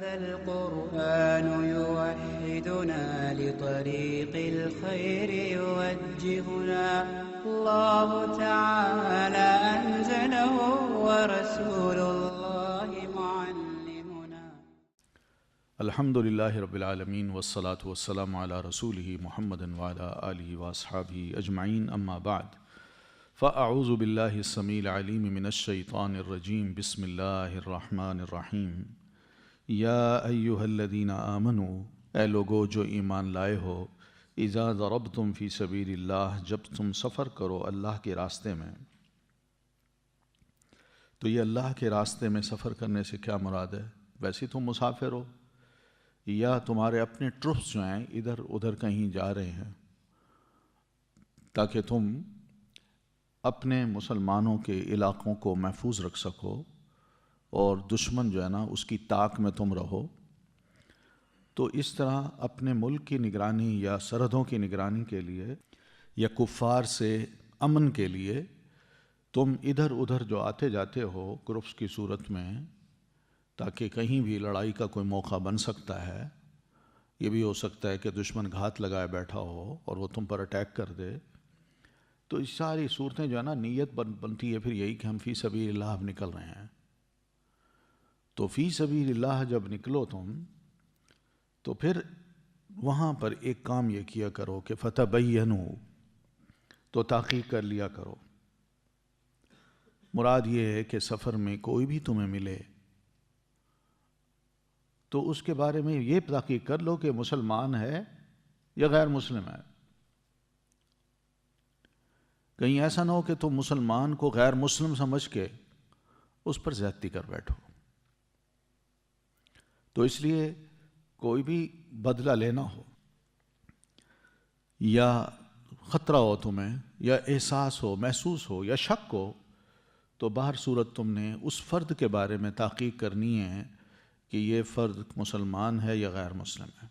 هذا القرآن يوحدنا لطريق الخير يوجهنا الله تعالى أنزله ورسول الله معلمنا. الحمد للہ رب العالمین والصلاة والسلام علی رسولہ محمد وعلی آلہ واصحابہ اجمعین، اما بعد فاعوذ باللہ السمیع العلیم من الشیطان الرجیم، بسم اللہ الرحمن الرحیم۔ یا ایہا الذین آمنوا، اے لوگو جو ایمان لائے ہو، اذا ضربتم فی سبیل اللہ، جب تم سفر کرو اللہ کے راستے میں۔ تو یہ اللہ کے راستے میں سفر کرنے سے کیا مراد ہے؟ ویسے تم مسافر ہو یا تمہارے اپنے ٹروپس جو ہیں ادھر ادھر کہیں جا رہے ہیں تاکہ تم اپنے مسلمانوں کے علاقوں کو محفوظ رکھ سکو اور دشمن جو ہے نا اس کی طاق میں تم رہو، تو اس طرح اپنے ملک کی نگرانی یا سرحدوں کی نگرانی کے لیے یا کفار سے امن کے لیے تم ادھر ادھر جو آتے جاتے ہو گروپس کی صورت میں، تاکہ کہیں بھی لڑائی کا کوئی موقع بن سکتا ہے۔ یہ بھی ہو سکتا ہے کہ دشمن گھات لگائے بیٹھا ہو اور وہ تم پر اٹیک کر دے، تو اس ساری صورتیں جو ہے نا نیت بنتی ہے پھر یہی کہ ہم فی سبیل اللہ اب نکل رہے ہیں۔ تو فی سبیل اللہ جب نکلو تم تو پھر وہاں پر ایک کام یہ کیا کرو کہ فتبینوا، تو تحقیق کر لیا کرو۔ مراد یہ ہے کہ سفر میں کوئی بھی تمہیں ملے تو اس کے بارے میں یہ تحقیق کر لو کہ مسلمان ہے یا غیر مسلم ہے۔ کہیں ایسا نہ ہو کہ تم مسلمان کو غیر مسلم سمجھ کے اس پر زیادتی کر بیٹھو۔ تو اس لیے کوئی بھی بدلہ لینا ہو یا خطرہ ہو تمہیں یا احساس ہو، محسوس ہو یا شک ہو، تو باہر صورت تم نے اس فرد کے بارے میں تحقیق کرنی ہے کہ یہ فرد مسلمان ہے یا غیر مسلم ہے۔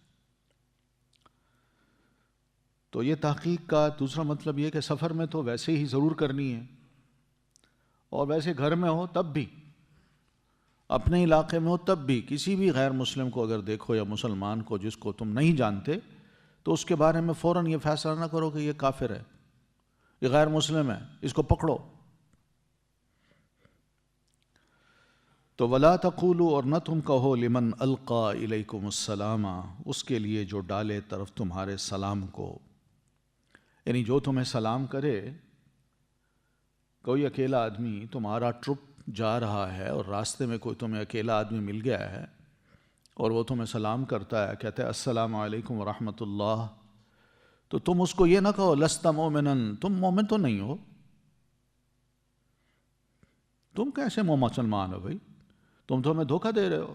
تو یہ تحقیق کا دوسرا مطلب یہ کہ سفر میں تو ویسے ہی ضرور کرنی ہے، اور ویسے گھر میں ہو تب بھی، اپنے علاقے میں ہو تب بھی، کسی بھی غیر مسلم کو اگر دیکھو یا مسلمان کو جس کو تم نہیں جانتے، تو اس کے بارے میں فوراً یہ فیصلہ نہ کرو کہ یہ کافر ہے، یہ غیر مسلم ہے، اس کو پکڑو۔ تو وَلَا تَقُولُوا، اور نہ تم کہو لمن القا الیکم السلام، اس کے لیے جو ڈالے طرف تمہارے سلام کو، یعنی جو تمہیں سلام کرے۔ کوئی اکیلا آدمی تمہارا ٹرپ جا رہا ہے اور راستے میں کوئی تمہیں اکیلا آدمی مل گیا ہے اور وہ تمہیں سلام کرتا ہے، کہتا ہے السلام علیکم ورحمۃ اللہ، تو تم اس کو یہ نہ کہو لست مومنا، تم مومن تو نہیں ہو، تم کیسے مسلمان ہو بھائی، تم تو ہمیں دھوکہ دے رہے ہو،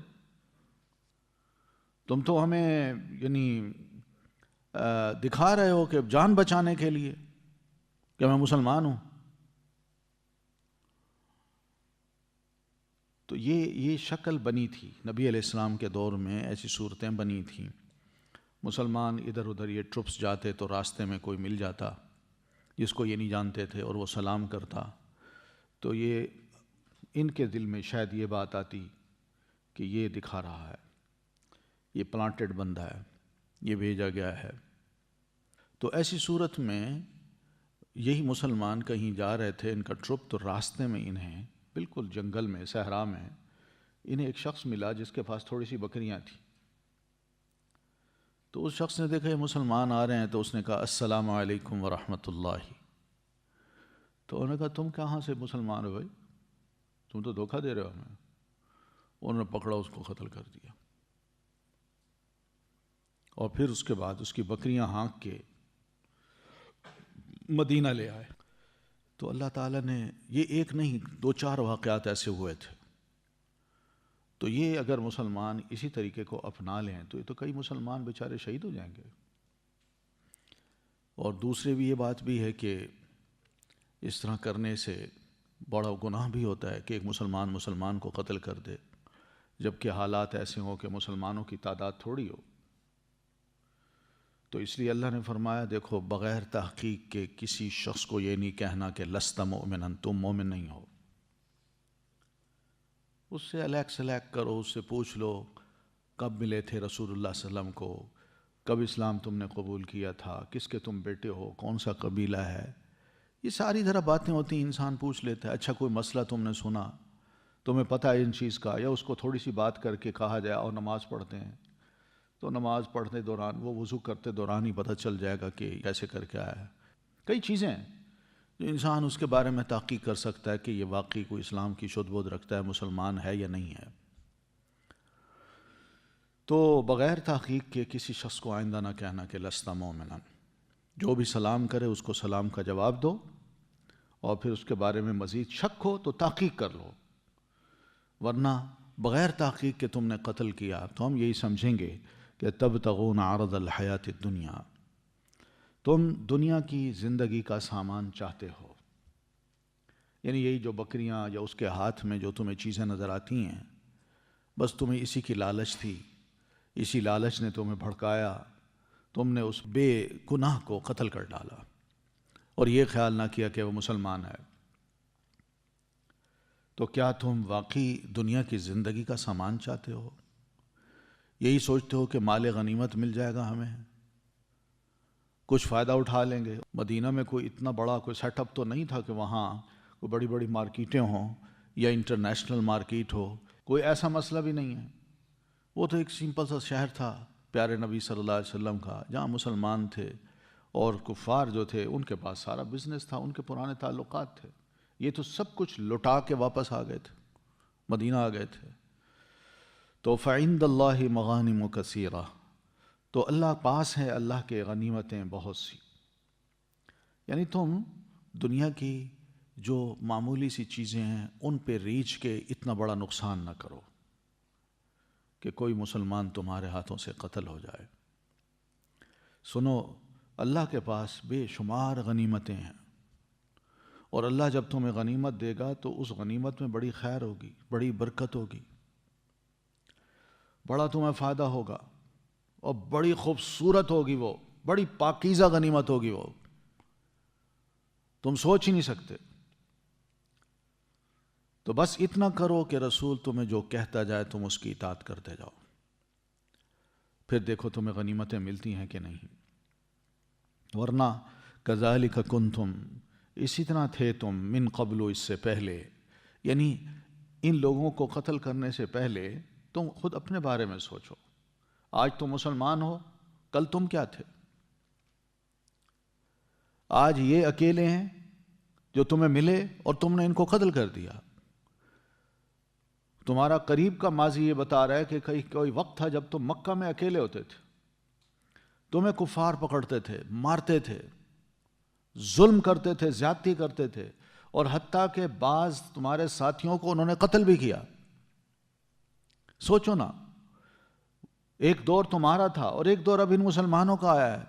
تم تو ہمیں یعنی دکھا رہے ہو کہ جان بچانے کے لیے کہ میں مسلمان ہوں۔ تو یہ شکل بنی تھی نبی علیہ السلام کے دور میں، ایسی صورتیں بنی تھیں۔ مسلمان ادھر ادھر یہ ٹرپس جاتے تو راستے میں کوئی مل جاتا جس کو یہ نہیں جانتے تھے اور وہ سلام کرتا، تو یہ ان کے دل میں شاید یہ بات آتی کہ یہ دکھا رہا ہے، یہ پلانٹڈ بندہ ہے، یہ بھیجا گیا ہے۔ تو ایسی صورت میں یہی مسلمان کہیں جا رہے تھے، ان کا ٹرپ، تو راستے میں انہیں بالکل جنگل میں، صحرا میں، انہیں ایک شخص ملا جس کے پاس تھوڑی سی بکریاں تھیں۔ تو اس شخص نے دیکھا یہ مسلمان آ رہے ہیں، تو اس نے کہا السلام علیکم ورحمۃ اللہ۔ تو انہوں نے کہا تم کہاں سے مسلمان ہو بھائی، تم تو دھوکہ دے رہے ہو ہمیں۔ انہوں نے پکڑا، اس کو قتل کر دیا، اور پھر اس کے بعد اس کی بکریاں ہانک کے مدینہ لے آئے۔ تو اللہ تعالیٰ نے یہ ایک نہیں 2-4 واقعات ایسے ہوئے تھے۔ تو یہ اگر مسلمان اسی طریقے کو اپنا لیں تو یہ تو کئی مسلمان بیچارے شہید ہو جائیں گے۔ اور دوسرے بھی یہ بات بھی ہے کہ اس طرح کرنے سے بڑا گناہ بھی ہوتا ہے کہ ایک مسلمان کو قتل کر دے، جبکہ حالات ایسے ہوں کہ مسلمانوں کی تعداد تھوڑی ہو۔ تو اس لیے اللہ نے فرمایا دیکھو بغیر تحقیق کے کسی شخص کو یہ نہیں کہنا کہ لست مؤمنا، تم مومن نہیں ہو۔ اس سے الیک سلیک کرو، اس سے پوچھ لو کب ملے تھے رسول اللہ صلی اللہ علیہ وسلم کو، کب اسلام تم نے قبول کیا تھا، کس کے تم بیٹے ہو، کون سا قبیلہ ہے، یہ ساری طرح باتیں ہوتی ہیں، انسان پوچھ لیتا ہے۔ اچھا کوئی مسئلہ تم نے سنا، تمہیں پتہ ہے ان چیز کا، یا اس کو تھوڑی سی بات کر کے کہا جائے اور نماز پڑھتے ہیں، تو نماز پڑھتے دوران، وہ وضو کرتے دوران ہی پتہ چل جائے گا کہ کیسے کر کے آیا ہے۔ کئی چیزیں ہیں جو انسان اس کے بارے میں تحقیق کر سکتا ہے کہ یہ واقعی کوئی اسلام کی شد بود رکھتا ہے، مسلمان ہے یا نہیں ہے۔ تو بغیر تحقیق کے کسی شخص کو آئندہ نہ کہنا کہ لست مومنا، جو بھی سلام کرے اس کو سلام کا جواب دو، اور پھر اس کے بارے میں مزید شک ہو تو تحقیق کر لو، ورنہ بغیر تحقیق کے تم نے قتل کیا تو ہم یہی سمجھیں گے کہ تبتغون عرض الحیات الدنیا، تم دنیا کی زندگی کا سامان چاہتے ہو، یعنی یہی جو بکریاں یا اس کے ہاتھ میں جو تمہیں چیزیں نظر آتی ہیں، بس تمہیں اسی کی لالچ تھی، اسی لالچ نے تمہیں بھڑکایا، تم نے اس بے گناہ کو قتل کر ڈالا اور یہ خیال نہ کیا کہ وہ مسلمان ہے۔ تو کیا تم واقعی دنیا کی زندگی کا سامان چاہتے ہو؟ یہی سوچتے ہو کہ مال غنیمت مل جائے گا، ہمیں کچھ فائدہ اٹھا لیں گے؟ مدینہ میں کوئی اتنا بڑا کوئی سیٹ اپ تو نہیں تھا کہ وہاں کوئی بڑی بڑی مارکیٹیں ہوں یا انٹرنیشنل مارکیٹ ہو، کوئی ایسا مسئلہ بھی نہیں ہے۔ وہ تو ایک سمپل سا شہر تھا پیارے نبی صلی اللہ علیہ وسلم کا، جہاں مسلمان تھے اور کفار جو تھے ان کے پاس سارا بزنس تھا، ان کے پرانے تعلقات تھے۔ یہ تو سب کچھ لٹا کے واپس آ گئے تھے، مدینہ آ گئے تھے۔ تو فعند اللہ مغانم کثیرہ، تو اللہ پاس ہے اللہ کے غنیمتیں بہت سی، یعنی تم دنیا کی جو معمولی سی چیزیں ہیں ان پہ ریچھ کے اتنا بڑا نقصان نہ کرو کہ کوئی مسلمان تمہارے ہاتھوں سے قتل ہو جائے۔ سنو، اللہ کے پاس بے شمار غنیمتیں ہیں، اور اللہ جب تمہیں غنیمت دے گا تو اس غنیمت میں بڑی خیر ہوگی، بڑی برکت ہوگی، بڑا تمہیں فائدہ ہوگا، اور بڑی خوبصورت ہوگی، وہ بڑی پاکیزہ غنیمت ہوگی، وہ تم سوچ ہی نہیں سکتے۔ تو بس اتنا کرو کہ رسول تمہیں جو کہتا جائے تم اس کی اطاعت کرتے جاؤ، پھر دیکھو تمہیں غنیمتیں ملتی ہیں کہ نہیں۔ ورنہ کذالک کنتم، اسی طرح تھے تم، من قبل، اس سے پہلے، یعنی ان لوگوں کو قتل کرنے سے پہلے تم خود اپنے بارے میں سوچو۔ آج تم مسلمان ہو، کل تم کیا تھے؟ آج یہ اکیلے ہیں جو تمہیں ملے اور تم نے ان کو قتل کر دیا۔ تمہارا قریب کا ماضی یہ بتا رہا ہے کہ کوئی وقت تھا جب تم مکہ میں اکیلے ہوتے تھے، تمہیں کفار پکڑتے تھے، مارتے تھے، ظلم کرتے تھے، زیادتی کرتے تھے، اور حتیٰ کہ بعض تمہارے ساتھیوں کو انہوں نے قتل بھی کیا۔ سوچو نا، ایک دور تمہارا تھا اور ایک دور اب ان مسلمانوں کا آیا ہے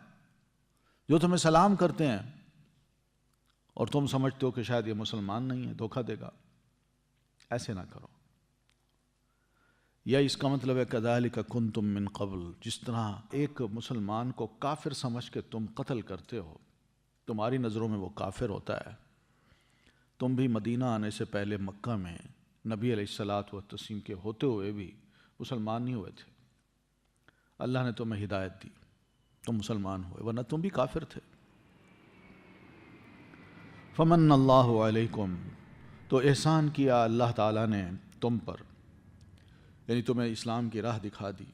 جو تمہیں سلام کرتے ہیں اور تم سمجھتے ہو کہ شاید یہ مسلمان نہیں ہے، دھوکہ دے گا۔ ایسے نہ کرو۔ یا اس کا مطلب ہے کذالک کنتم من قبل، جس طرح ایک مسلمان کو کافر سمجھ کے تم قتل کرتے ہو، تمہاری نظروں میں وہ کافر ہوتا ہے، تم بھی مدینہ آنے سے پہلے مکہ میں نبی علیہ الصلاۃ والتسلیم کے ہوتے ہوئے بھی مسلمان نہیں ہوئے تھے۔ اللہ نے تمہیں ہدایت دی، تم مسلمان ہوئے، ورنہ تم بھی کافر تھے۔ فمن اللہ علیکم، تو احسان کیا اللہ تعالیٰ نے تم پر، یعنی تمہیں اسلام کی راہ دکھا دی،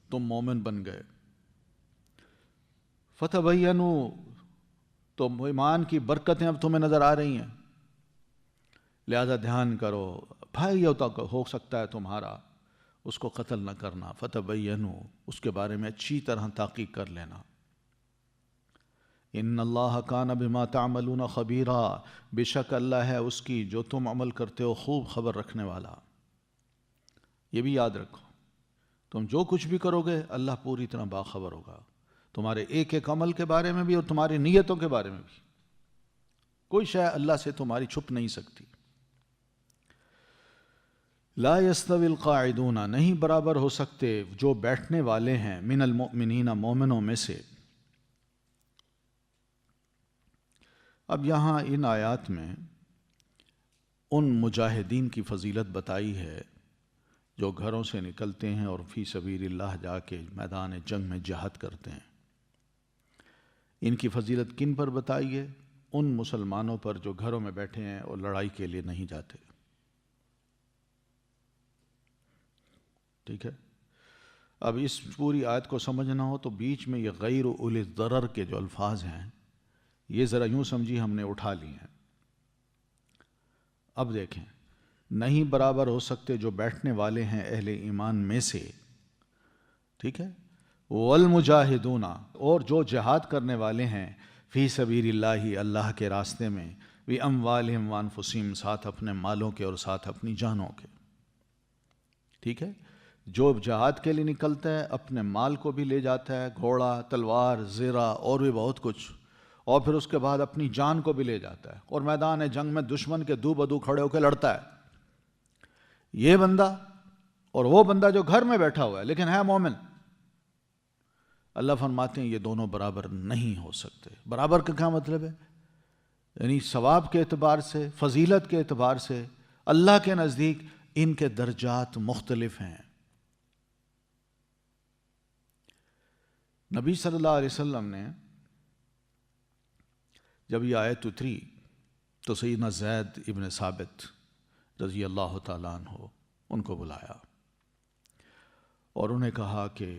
تم مومن بن گئے۔ فتبینوا، تو ایمان کی برکتیں اب تمہیں نظر آ رہی ہیں، لہذا دھیان کرو، بھائی ہو سکتا ہے تمہارا، اس کو قتل نہ کرنا۔ فتبینوا، اس کے بارے میں اچھی طرح تحقیق کر لینا۔ ان اللہ کان بما تعملون خبیرا، بے شک اللہ ہے اس کی جو تم عمل کرتے ہو خوب خبر رکھنے والا۔ یہ بھی یاد رکھو، تم جو کچھ بھی کرو گے اللہ پوری طرح باخبر ہوگا، تمہارے ایک ایک عمل کے بارے میں بھی اور تمہاری نیتوں کے بارے میں بھی۔ کوئی شے اللہ سے تمہاری چھپ نہیں سکتی۔ لا یستوی القاعدون، نہیں برابر ہو سکتے جو بیٹھنے والے ہیں، من المؤمنین، مومنوں میں سے۔ اب یہاں ان آیات میں ان مجاہدین کی فضیلت بتائی ہے جو گھروں سے نکلتے ہیں اور فی سبیل اللہ جا کے میدان جنگ میں جہاد کرتے ہیں، ان کی فضیلت کن پر بتائیے؟ ان مسلمانوں پر جو گھروں میں بیٹھے ہیں اور لڑائی کے لیے نہیں جاتے۔ ٹھیک ہے، اب اس پوری آیت کو سمجھنا ہو تو بیچ میں یہ غیر اولی الضرر کے جو الفاظ ہیں یہ ذرا یوں سمجھی ہم نے اٹھا لی ہیں۔ اب دیکھیں، نہیں برابر ہو سکتے جو بیٹھنے والے ہیں اہل ایمان میں سے، ٹھیک ہے، والمجاہدون، اور جو جہاد کرنے والے ہیں فی سبیل اللہ، اللہ کے راستے میں، باموالہم وانفسہم، ساتھ اپنے مالوں کے اور ساتھ اپنی جانوں کے۔ ٹھیک ہے، جو جہاد کے لیے نکلتا ہے اپنے مال کو بھی لے جاتا ہے، گھوڑا، تلوار، زیرہ اور بھی بہت کچھ، اور پھر اس کے بعد اپنی جان کو بھی لے جاتا ہے اور میدان جنگ میں دشمن کے دو بدو کھڑے ہو کے لڑتا ہے۔ یہ بندہ اور وہ بندہ جو گھر میں بیٹھا ہوا ہے لیکن ہے مومن، اللہ فرماتے ہیں یہ دونوں برابر نہیں ہو سکتے۔ برابر کا کیا مطلب ہے؟ یعنی ثواب کے اعتبار سے، فضیلت کے اعتبار سے اللہ کے نزدیک ان کے درجات مختلف ہیں۔ نبی صلی اللہ علیہ وسلم نے جب یہ آیت اتری تو سیدنا زید ابن ثابت رضی اللہ تعالیٰ عنہ ان کو بلایا اور انہیں کہا کہ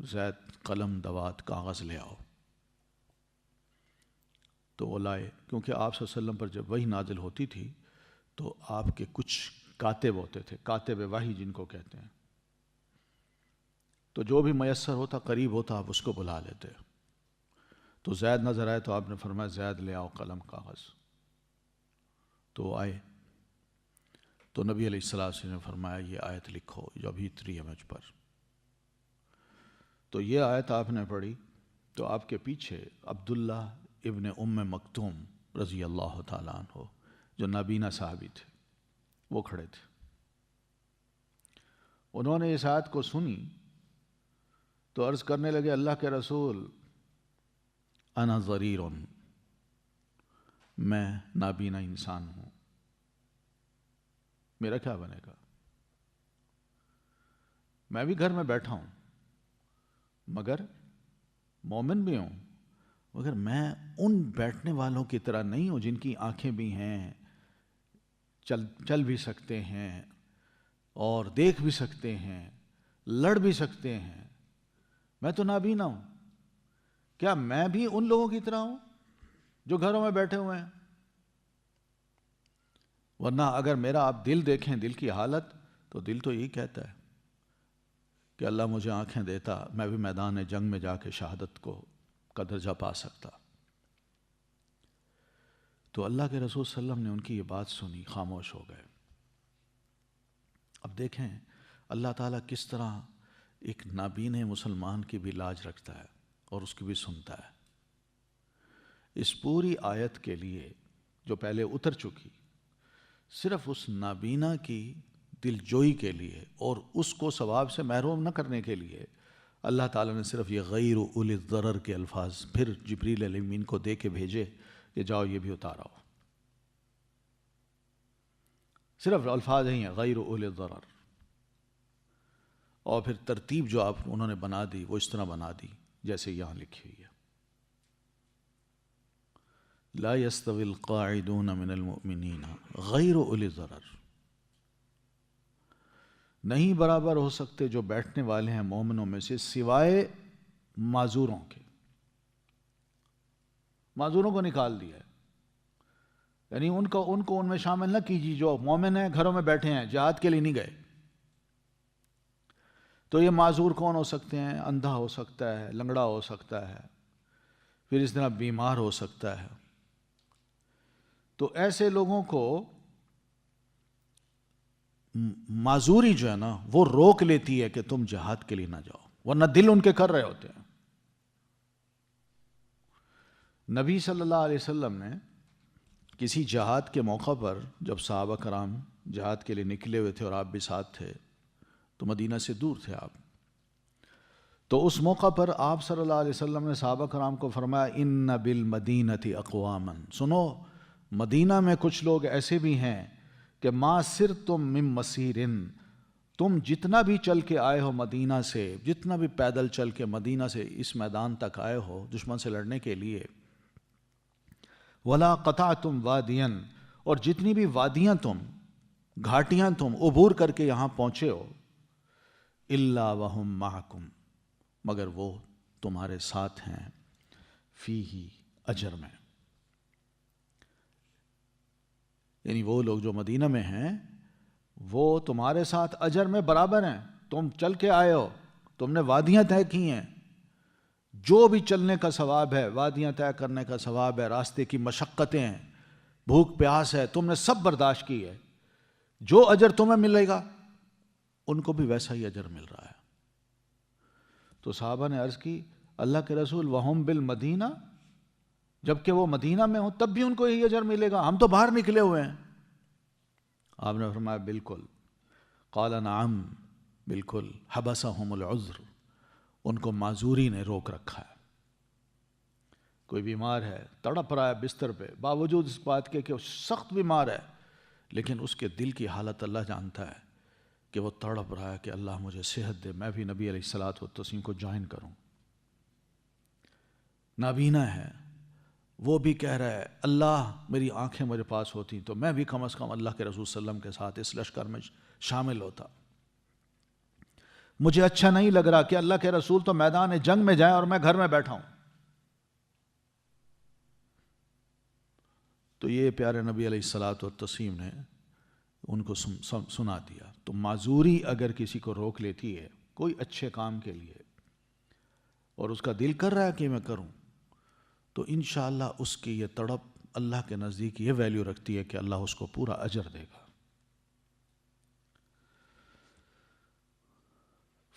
زید قلم، دوات، کاغذ لے آؤ۔ تو وہ لائے، کیونکہ آپ صلی اللہ علیہ وسلم پر جب وحی نازل ہوتی تھی تو آپ کے کچھ کاتب ہوتے تھے، کاتب وحی جن کو کہتے ہیں، تو جو بھی میسر ہوتا، قریب ہوتا، آپ اس کو بلا لیتے۔ تو زید نظر آئے تو آپ نے فرمایا زید لے آؤ قلم، کاغذ۔ تو آئے تو نبی علیہ السلام نے فرمایا یہ آیت لکھو جو ابھی اتری ہے مجھ پر۔ تو یہ آیت آپ نے پڑھی تو آپ کے پیچھے عبداللہ ابن ام مکتوم رضی اللہ تعالیٰ عنہ جو نابینا صحابی تھے وہ کھڑے تھے۔ انہوں نے اس آیت کو سنی تو عرض کرنے لگے اللہ کے رسول انا ضریر، میں نابینا انسان ہوں، میرا کیا بنے گا؟ میں بھی گھر میں بیٹھا ہوں مگر مومن بھی ہوں، مگر میں ان بیٹھنے والوں کی طرح نہیں ہوں جن کی آنکھیں بھی ہیں، چل بھی سکتے ہیں اور دیکھ بھی سکتے ہیں، لڑ بھی سکتے ہیں، میں تو نابینا ہوں۔ کیا میں بھی ان لوگوں کی طرح ہوں جو گھروں میں بیٹھے ہوئے ہیں؟ ورنہ اگر میرا آپ دل دیکھیں، دل کی حالت، تو دل تو یہی کہتا ہے کہ اللہ مجھے آنکھیں دیتا، میں بھی میدان جنگ میں جا کے شہادت کا درجہ پا سکتا۔ تو اللہ کے رسول صلی اللہ علیہ وسلم نے ان کی یہ بات سنی، خاموش ہو گئے۔ اب دیکھیں اللہ تعالیٰ کس طرح ایک نابینے مسلمان کی بھی لاج رکھتا ہے اور اس کی بھی سنتا ہے۔ اس پوری آیت کے لیے جو پہلے اتر چکی، صرف اس نابینا کی دل جوئی کے لیے اور اس کو ثواب سے محروم نہ کرنے کے لیے اللہ تعالیٰ نے صرف یہ غیر اولی الضرر کے الفاظ پھر جبریل علیہ الامین کو دے کے بھیجے کہ جاؤ یہ بھی اتاراؤ۔ صرف الفاظ ہی ہیں غیر اولی الضرر، اور پھر ترتیب جو انہوں نے بنا دی وہ اس طرح بنا دی جیسے یہاں لکھی ہوئی ہے۔ لا يستوي القاعدون من المؤمنین غیر اولی الضرر، نہیں برابر ہو سکتے جو بیٹھنے والے ہیں مومنوں میں سے سوائے معذوروں کے۔ معذوروں کو نکال دیا ہے، یعنی ان کو ان میں شامل نہ کیجیے جو مومن ہیں، گھروں میں بیٹھے ہیں، جہاد کے لیے نہیں گئے۔ تو یہ معذور کون ہو سکتے ہیں؟ اندھا ہو سکتا ہے، لنگڑا ہو سکتا ہے، پھر اس طرح بیمار ہو سکتا ہے۔ تو ایسے لوگوں کو معذوری جو ہے نا وہ روک لیتی ہے کہ تم جہاد کے لیے نہ جاؤ، ورنہ دل ان کے کر رہے ہوتے ہیں۔ نبی صلی اللہ علیہ وسلم نے کسی جہاد کے موقع پر جب صحابہ کرام جہاد کے لیے نکلے ہوئے تھے اور آپ بھی ساتھ تھے، تو مدینہ سے دور تھے آپ، تو اس موقع پر آپ صلی اللہ علیہ وسلم نے صحابہ کرام کو فرمایا ان بالمدینۃ اقواما، سنو مدینہ میں کچھ لوگ ایسے بھی ہیں کہ ما سرتم من مسیرن، تم جتنا بھی چل کے آئے ہو مدینہ سے، جتنا بھی پیدل چل کے مدینہ سے اس میدان تک آئے ہو دشمن سے لڑنے کے لیے، ولا قطعتم وادیا، اور جتنی بھی وادیاں تم، گھاٹیاں تم عبور کر کے یہاں پہنچے ہو، الا وہم معکم، مگر وہ تمہارے ساتھ ہیں، فیہ، اجر میں، یعنی وہ لوگ جو مدینہ میں ہیں وہ تمہارے ساتھ اجر میں برابر ہیں. تم چل کے آئے ہو، تم نے وادیاں طے کی ہیں، جو بھی چلنے کا ثواب ہے، وادیاں طے کرنے کا ثواب ہے، راستے کی مشقتیں ہیں، بھوک پیاس ہے، تم نے سب برداشت کی ہے، جو اجر تمہیں ملے گا ان کو بھی ویسا ہی اجر مل رہا ہے. تو صحابہ نے عرض کی اللہ کے رسول وہم بالمدینہ، جبکہ وہ مدینہ میں ہوں تب بھی ان کو یہی اجر ملے گا، ہم تو باہر نکلے ہوئے ہیں. آپ نے فرمایا بالکل. قال نعم، بالکل، حبسہم العذر، ان کو معذوری نے روک رکھا ہے. کوئی بیمار ہے، تڑپ رہا ہے بستر پہ، باوجود اس بات کے کہ وہ سخت بیمار ہے، لیکن اس کے دل کی حالت اللہ جانتا ہے کہ وہ تڑپ رہا ہے کہ اللہ مجھے صحت دے، میں بھی نبی علیہ الصلوۃ والتسلیم کو جوائن کروں. نابینا ہے، وہ بھی کہہ رہا ہے اللہ میری آنکھیں میرے پاس ہوتی تو میں بھی کم از کم اللہ کے رسول صلی اللہ علیہ وسلم کے ساتھ اس لشکر میں شامل ہوتا. مجھے اچھا نہیں لگ رہا کہ اللہ کے رسول تو میدان جنگ میں جائیں اور میں گھر میں بیٹھا ہوں. تو یہ پیارے نبی علیہ الصلوۃ والتسلیم نے ان کو سنا دیا. تو معذوری اگر کسی کو روک لیتی ہے کوئی اچھے کام کے لیے اور اس کا دل کر رہا ہے کہ میں کروں، تو انشاءاللہ اس کی یہ تڑپ اللہ کے نزدیک یہ ویلیو رکھتی ہے کہ اللہ اس کو پورا اجر دے گا.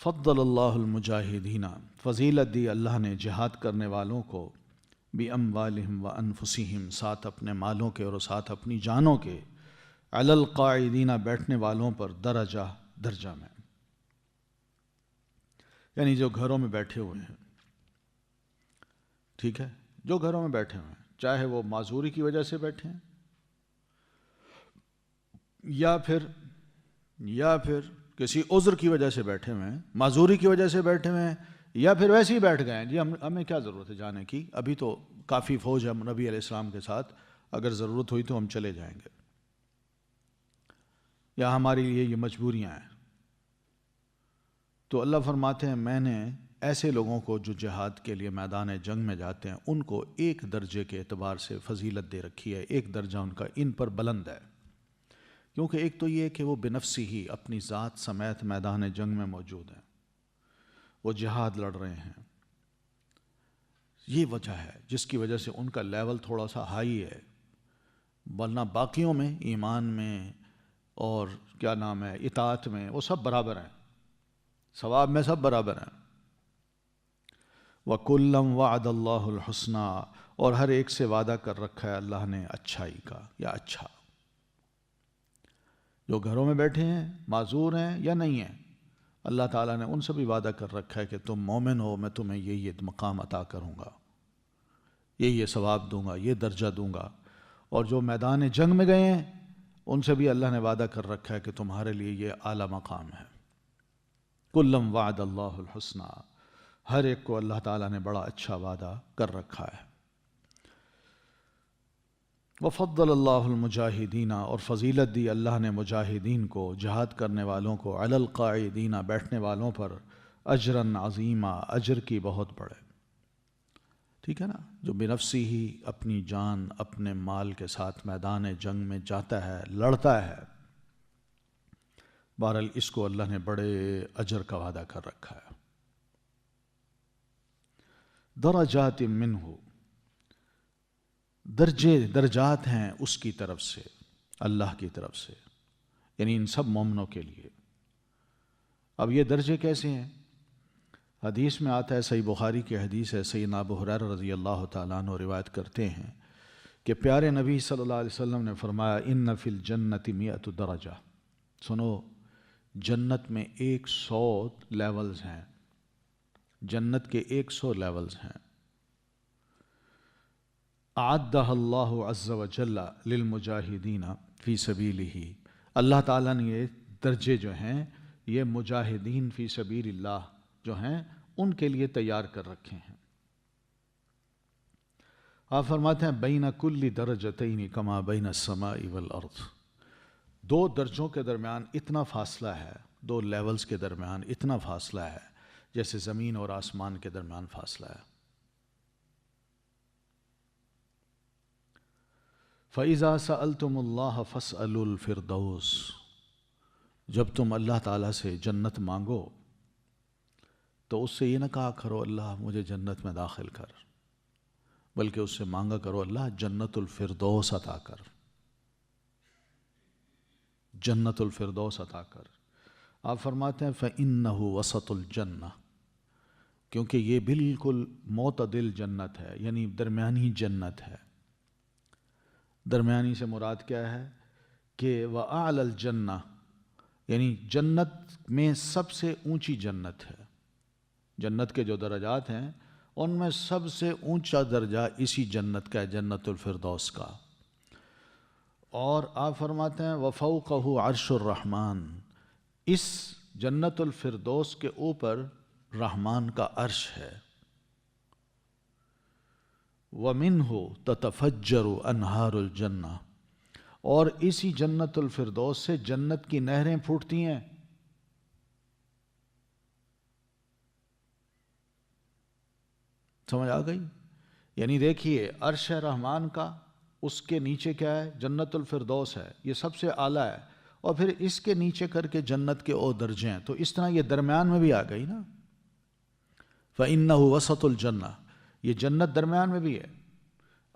فضل اللہ المجاہدین، فضیلت دی اللہ نے جہاد کرنے والوں کو، باموالہم وانفسہم، ساتھ اپنے مالوں کے اور ساتھ اپنی جانوں کے، علی القاعدین، بیٹھنے والوں پر، درجہ میں، یعنی جو گھروں میں بیٹھے ہوئے ہیں، ٹھیک ہے، جو گھروں میں بیٹھے ہوئے ہیں، چاہے وہ معذوری کی وجہ سے بیٹھے ہیں یا پھر کسی عذر کی وجہ سے بیٹھے ہوئے ہیں، معذوری کی وجہ سے بیٹھے ہوئے ہیں، یا پھر ویسے ہی بیٹھ گئے ہیں جی ہمیں کیا ضرورت ہے جانے کی، ابھی تو کافی فوج ہے نبی علیہ السلام کے ساتھ، اگر ضرورت ہوئی تو ہم چلے جائیں گے، یا ہمارے لیے یہ مجبوریاں ہیں. تو اللہ فرماتے ہیں میں نے ایسے لوگوں کو جو جہاد کے لیے میدان جنگ میں جاتے ہیں ان کو ایک درجے کے اعتبار سے فضیلت دے رکھی ہے، ایک درجہ ان کا ان پر بلند ہے. کیونکہ ایک تو یہ کہ وہ بنفسی ہی اپنی ذات سمیت میدان جنگ میں موجود ہیں، وہ جہاد لڑ رہے ہیں، یہ وجہ ہے جس کی وجہ سے ان کا لیول تھوڑا سا ہائی ہے، ورنہ باقیوں میں، ایمان میں اور کیا نام ہے اطاعت میں، وہ سب برابر ہیں، ثواب میں سب برابر ہیں. وَكُلًّا وَعَدَ اللَّهُ الْحُسْنَى، اور ہر ایک سے وعدہ کر رکھا ہے اللہ نے اچھائی کا یا اچھا. جو گھروں میں بیٹھے ہیں، معذور ہیں یا نہیں ہیں، اللہ تعالیٰ نے ان سے بھی وعدہ کر رکھا ہے کہ تم مومن ہو میں تمہیں یہ مقام عطا کروں گا، یہ ثواب دوں گا، یہ درجہ دوں گا. اور جو میدان جنگ میں گئے ہیں ان سے بھی اللہ نے وعدہ کر رکھا ہے کہ تمہارے لیے یہ اعلیٰ مقام ہے. کُلًّا وَعَدَ اللَّهُ الْحُسْنَى، ہر ایک کو اللہ تعالیٰ نے بڑا اچھا وعدہ کر رکھا ہے. وَفَضَّلَ اللَّهُ الْمُجَاهِدِينَ، اور فضیلت دی اللہ نے مجاہدین کو، جہاد کرنے والوں کو، علی القاعدین، بیٹھنے والوں پر، اجراً عظیما، اجر کی بہت بڑے. ٹھیک ہے نا، جو بنفسی ہی اپنی جان اپنے مال کے ساتھ میدان جنگ میں جاتا ہے، لڑتا ہے، بہرحال اس کو اللہ نے بڑے اجر کا وعدہ کر رکھا ہے. درجات منہ، درجات ہیں اس کی طرف سے، اللہ کی طرف سے، یعنی ان سب مومنوں کے لیے. اب یہ درجے کیسے ہیں؟ حدیث میں آتا ہے، صحیح بخاری کی حدیث ہے، سیدنا ابو ہریرہ رضی اللہ تعالیٰ عنہ روایت کرتے ہیں کہ پیارے نبی صلی اللہ علیہ وسلم نے فرمایا ان فی الجنت 100 درجہ. سنو، جنت میں 100 لیولز ہیں، جنت کے 100 لیولز ہیں. اعدہ اللہ عز وجل للمجاہدین فی سبیلہ، اللہ تعالیٰ نے یہ درجے جو ہیں یہ مجاہدین فی سبیل اللہ جو ہیں ان کے لیے تیار کر رکھے ہیں۔ آپ فرماتے ہیں بین کل درجتین کما بین السماء والارض، دو درجوں کے درمیان اتنا فاصلہ ہے، دو لیولز کے درمیان اتنا فاصلہ ہے جیسے زمین اور آسمان کے درمیان فاصلہ ہے۔ فَإِذَا سَأَلْتُمُ اللَّهَ فَاسْأَلُوا الْفِرْدَوْسَ، جب تم اللہ تعالیٰ سے جنت مانگو تو اس سے یہ نہ کہا کرو اللہ مجھے جنت میں داخل کر، بلکہ اس سے مانگا کرو اللہ جنت الفردوس عطا کر، جنت الفردوس عطا کر۔ آپ فرماتے ہیں فَإِنَّهُ وَسَطُ الْجَنَّةِ، کیونکہ یہ بالکل معتدل جنت ہے، یعنی درمیانی جنت ہے۔ درمیانی سے مراد کیا ہے کہ وَأَعْلَى الْجَنَّةِ، یعنی جنت میں سب سے اونچی جنت ہے۔ جنت کے جو درجات ہیں ان میں سب سے اونچا درجہ اسی جنت کا ہے، جنت الفردوس کا۔ اور آپ فرماتے ہیں وَفَوْقَهُ عَرْشُ الرَّحْمَانِ، اس جنت الفردوس کے اوپر رحمان کا عرش ہے۔ وَمِنْهُ تَتَفَجَّرُ أَنْهَارُ الْجَنَّةِ، اور اسی جنت الفردوس سے جنت کی نہریں پھوٹتی ہیں۔ سمجھ آ گئی؟ یعنی دیکھیے عرش رحمان کا، اس کے نیچے کیا ہے؟ جنت الفردوس ہے، یہ سب سے اعلیٰ ہے، اور پھر اس کے نیچے کر کے جنت کے اور درجے ہیں، تو اس طرح یہ درمیان میں بھی آ گئی نا۔ فَإِنَّهُ وَسَطُ الْجَنَّةِ، یہ جنت درمیان میں بھی ہے،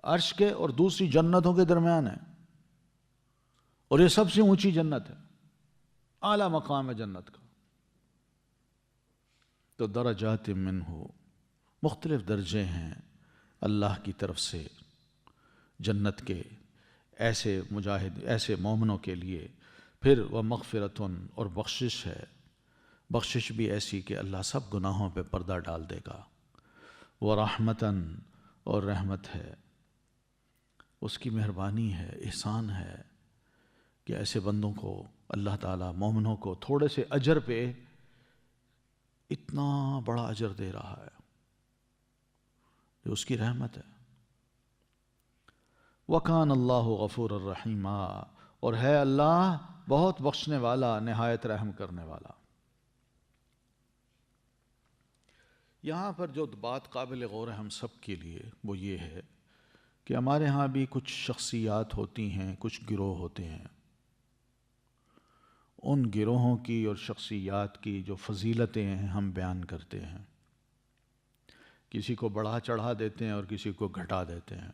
عرش کے اور دوسری جنتوں کے درمیان ہے، اور یہ سب سے اونچی جنت ہے، اعلیٰ مقام ہے جنت کا۔ تو درجات منہ، مختلف درجے ہیں اللہ کی طرف سے جنت کے ایسے مجاہد، ایسے مومنوں کے لیے۔ پھر وہ مغفرتن، اور بخشش ہے، بخشش بھی ایسی کہ اللہ سب گناہوں پہ پردہ ڈال دے گا۔ وہ رحمتن، اور رحمت ہے، اس کی مہربانی ہے، احسان ہے کہ ایسے بندوں کو اللہ تعالیٰ مومنوں کو تھوڑے سے اجر پہ اتنا بڑا اجر دے رہا ہے، یہ اس کی رحمت ہے۔ وَكَانَ اللَّهُ غَفُورًا رَحِيمًا، اور ہے اللہ بہت بخشنے والا، نہایت رحم کرنے والا۔ یہاں پر جو بات قابل غور ہے ہم سب کے لیے وہ یہ ہے کہ ہمارے ہاں بھی کچھ شخصیات ہوتی ہیں، کچھ گروہ ہوتے ہیں، ان گروہوں کی اور شخصیات کی جو فضیلتیں ہیں ہم بیان کرتے ہیں، کسی کو بڑھا چڑھا دیتے ہیں اور کسی کو گھٹا دیتے ہیں۔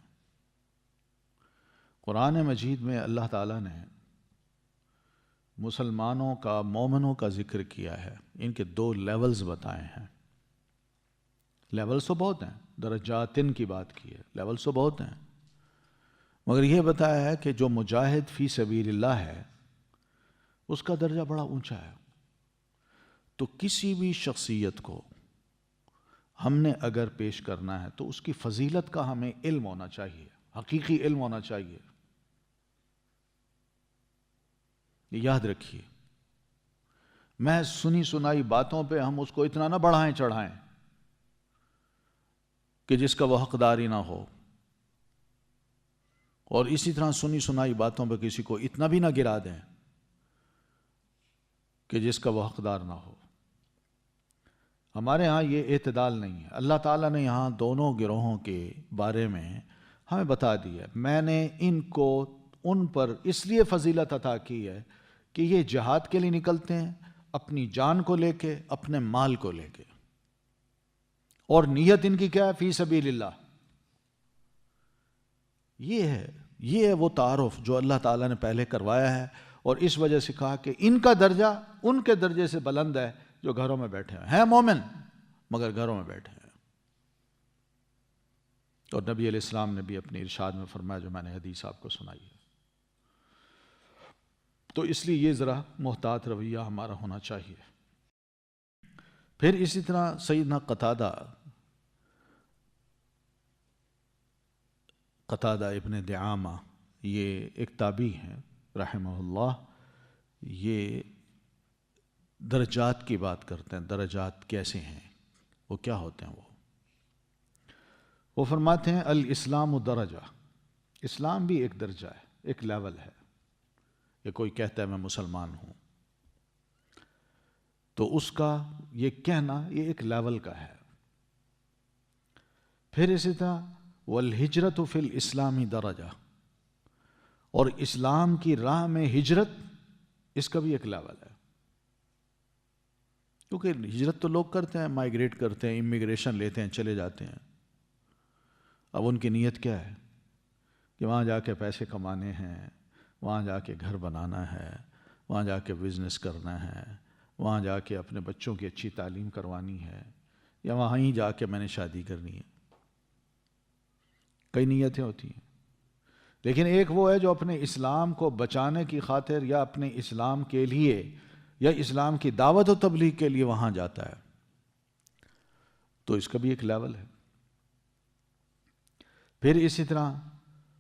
قرآن مجید میں اللہ تعالیٰ نے مسلمانوں کا، مومنوں کا ذکر کیا ہے، ان کے دو لیولز بتائے ہیں۔ لیولز تو بہت ہیں، درجاتن کی بات کی ہے، لیولز تو بہت ہیں، مگر یہ بتایا ہے کہ جو مجاہد فی سبیل اللہ ہے اس کا درجہ بڑا اونچا ہے۔ تو کسی بھی شخصیت کو ہم نے اگر پیش کرنا ہے تو اس کی فضیلت کا ہمیں علم ہونا چاہیے، حقیقی علم ہونا چاہیے۔ یہ یاد رکھیے، محض سنی سنائی باتوں پہ ہم اس کو اتنا نہ بڑھائیں چڑھائیں کہ جس کا وہ حقدار ہی نہ ہو، اور اسی طرح سنی سنائی باتوں پہ کسی کو اتنا بھی نہ گرا دیں کہ جس کا وہ حقدار نہ ہو۔ ہمارے ہاں یہ اعتدال نہیں ہے۔ اللہ تعالیٰ نے یہاں دونوں گروہوں کے بارے میں ہمیں بتا دیا ہے، میں نے ان کو ان پر اس لیے فضیلت عطا کی ہے کہ یہ جہاد کے لیے نکلتے ہیں، اپنی جان کو لے کے، اپنے مال کو لے کے، اور نیت ان کی کیا ہے؟ فی سبیل اللہ۔ یہ ہے وہ تعارف جو اللہ تعالیٰ نے پہلے کروایا ہے، اور اس وجہ سے کہا کہ ان کا درجہ ان کے درجے سے بلند ہے جو گھروں میں بیٹھے ہیں مومن مگر گھروں میں بیٹھے ہیں۔ اور نبی علیہ السلام نے بھی اپنی ارشاد میں فرمایا جو میں نے حدیث آپ کو سنائی ہے۔ تو اس لیے یہ ذرا محتاط رویہ ہمارا ہونا چاہیے۔ پھر اسی طرح سیدنا قتادہ ابن دعامہ، یہ ایک تابعی ہیں رحمہ اللہ، یہ درجات کی بات کرتے ہیں، درجات کیسے ہیں، وہ کیا ہوتے ہیں؟ وہ فرماتے ہیں الاسلام درجہ، اسلام بھی ایک درجہ ہے، ایک لیول ہے. یہ کوئی کہتا ہے میں مسلمان ہوں تو اس کا یہ کہنا یہ ایک لیول کا ہے. پھر اسی طرح والہجرت فی الاسلام درجہ، اور اسلام کی راہ میں ہجرت، اس کا بھی ایک لیول ہے. کیونکہ ہجرت تو لوگ کرتے ہیں، مائیگریٹ کرتے ہیں، امیگریشن لیتے ہیں، چلے جاتے ہیں. اب ان کی نیت کیا ہے کہ وہاں جا کے پیسے کمانے ہیں، وہاں جا کے گھر بنانا ہے، وہاں جا کے بزنس کرنا ہے، وہاں جا کے اپنے بچوں کی اچھی تعلیم کروانی ہے، یا وہاں ہی جا کے میں نے شادی کرنی ہے. کئی نیتیں ہوتی ہیں. لیکن ایک وہ ہے جو اپنے اسلام کو بچانے کی خاطر یا اپنے اسلام کے لیے یا اسلام کی دعوت و تبلیغ کے لیے وہاں جاتا ہے، تو اس کا بھی ایک لیول ہے. پھر اسی طرح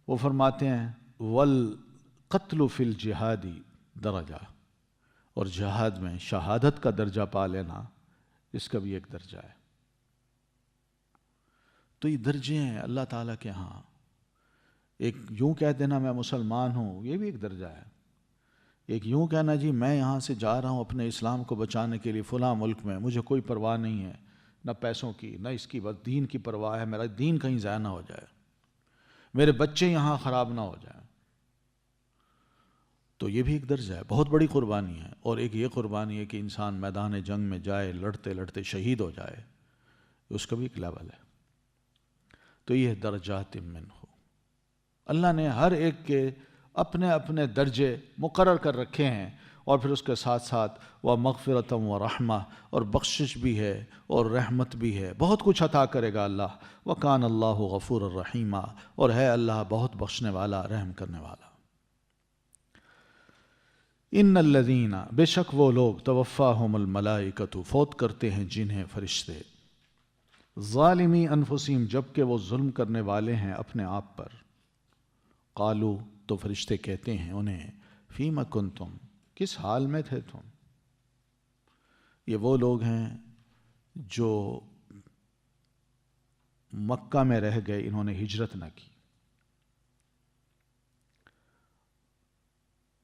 وہ فرماتے ہیں والقتل فی الجہادی درجہ، اور جہاد میں شہادت کا درجہ پا لینا، اس کا بھی ایک درجہ ہے. تو یہ درجے ہیں اللہ تعالیٰ کے ہاں. ایک یوں کہہ دینا میں مسلمان ہوں، یہ بھی ایک درجہ ہے. ایک یوں کہنا جی میں یہاں سے جا رہا ہوں اپنے اسلام کو بچانے کے لیے فلاں ملک میں، مجھے کوئی پرواہ نہیں ہے، نہ پیسوں کی نہ اس کی، بس دین کی پرواہ ہے، میرا دین کہیں ضائع نہ ہو جائے، میرے بچے یہاں خراب نہ ہو جائیں. تو یہ بھی ایک درجہ ہے، بہت بڑی قربانی ہے. اور ایک یہ قربانی ہے کہ انسان میدان جنگ میں جائے، لڑتے لڑتے شہید ہو جائے، اس کا بھی ایک لیول ہے. تو یہ درجات منہ، اللہ نے ہر ایک کے اپنے اپنے درجے مقرر کر رکھے ہیں. اور پھر اس کے ساتھ ساتھ وَمَغْفِرَةً وَرَحْمَةً، اور بخشش بھی ہے اور رحمت بھی ہے، بہت کچھ عطا کرے گا اللہ. وَكَانَ اللَّهُ غَفُورًا رَحِيمًا، اور ہے اللہ بہت بخشنے والا، رحم کرنے والا. ان الذین، بے شک وہ لوگ، توفاہم الملائکۃ، فوت کرتے ہیں جنہیں فرشتے، ظالمی انفسہم، جبکہ وہ ظلم کرنے والے ہیں اپنے آپ پر. قالو، تو فرشتے کہتے ہیں انہیں، فیم کنتم، کس حال میں تھے تم. یہ وہ لوگ ہیں جو مکہ میں رہ گئے، انہوں نے ہجرت نہ کی،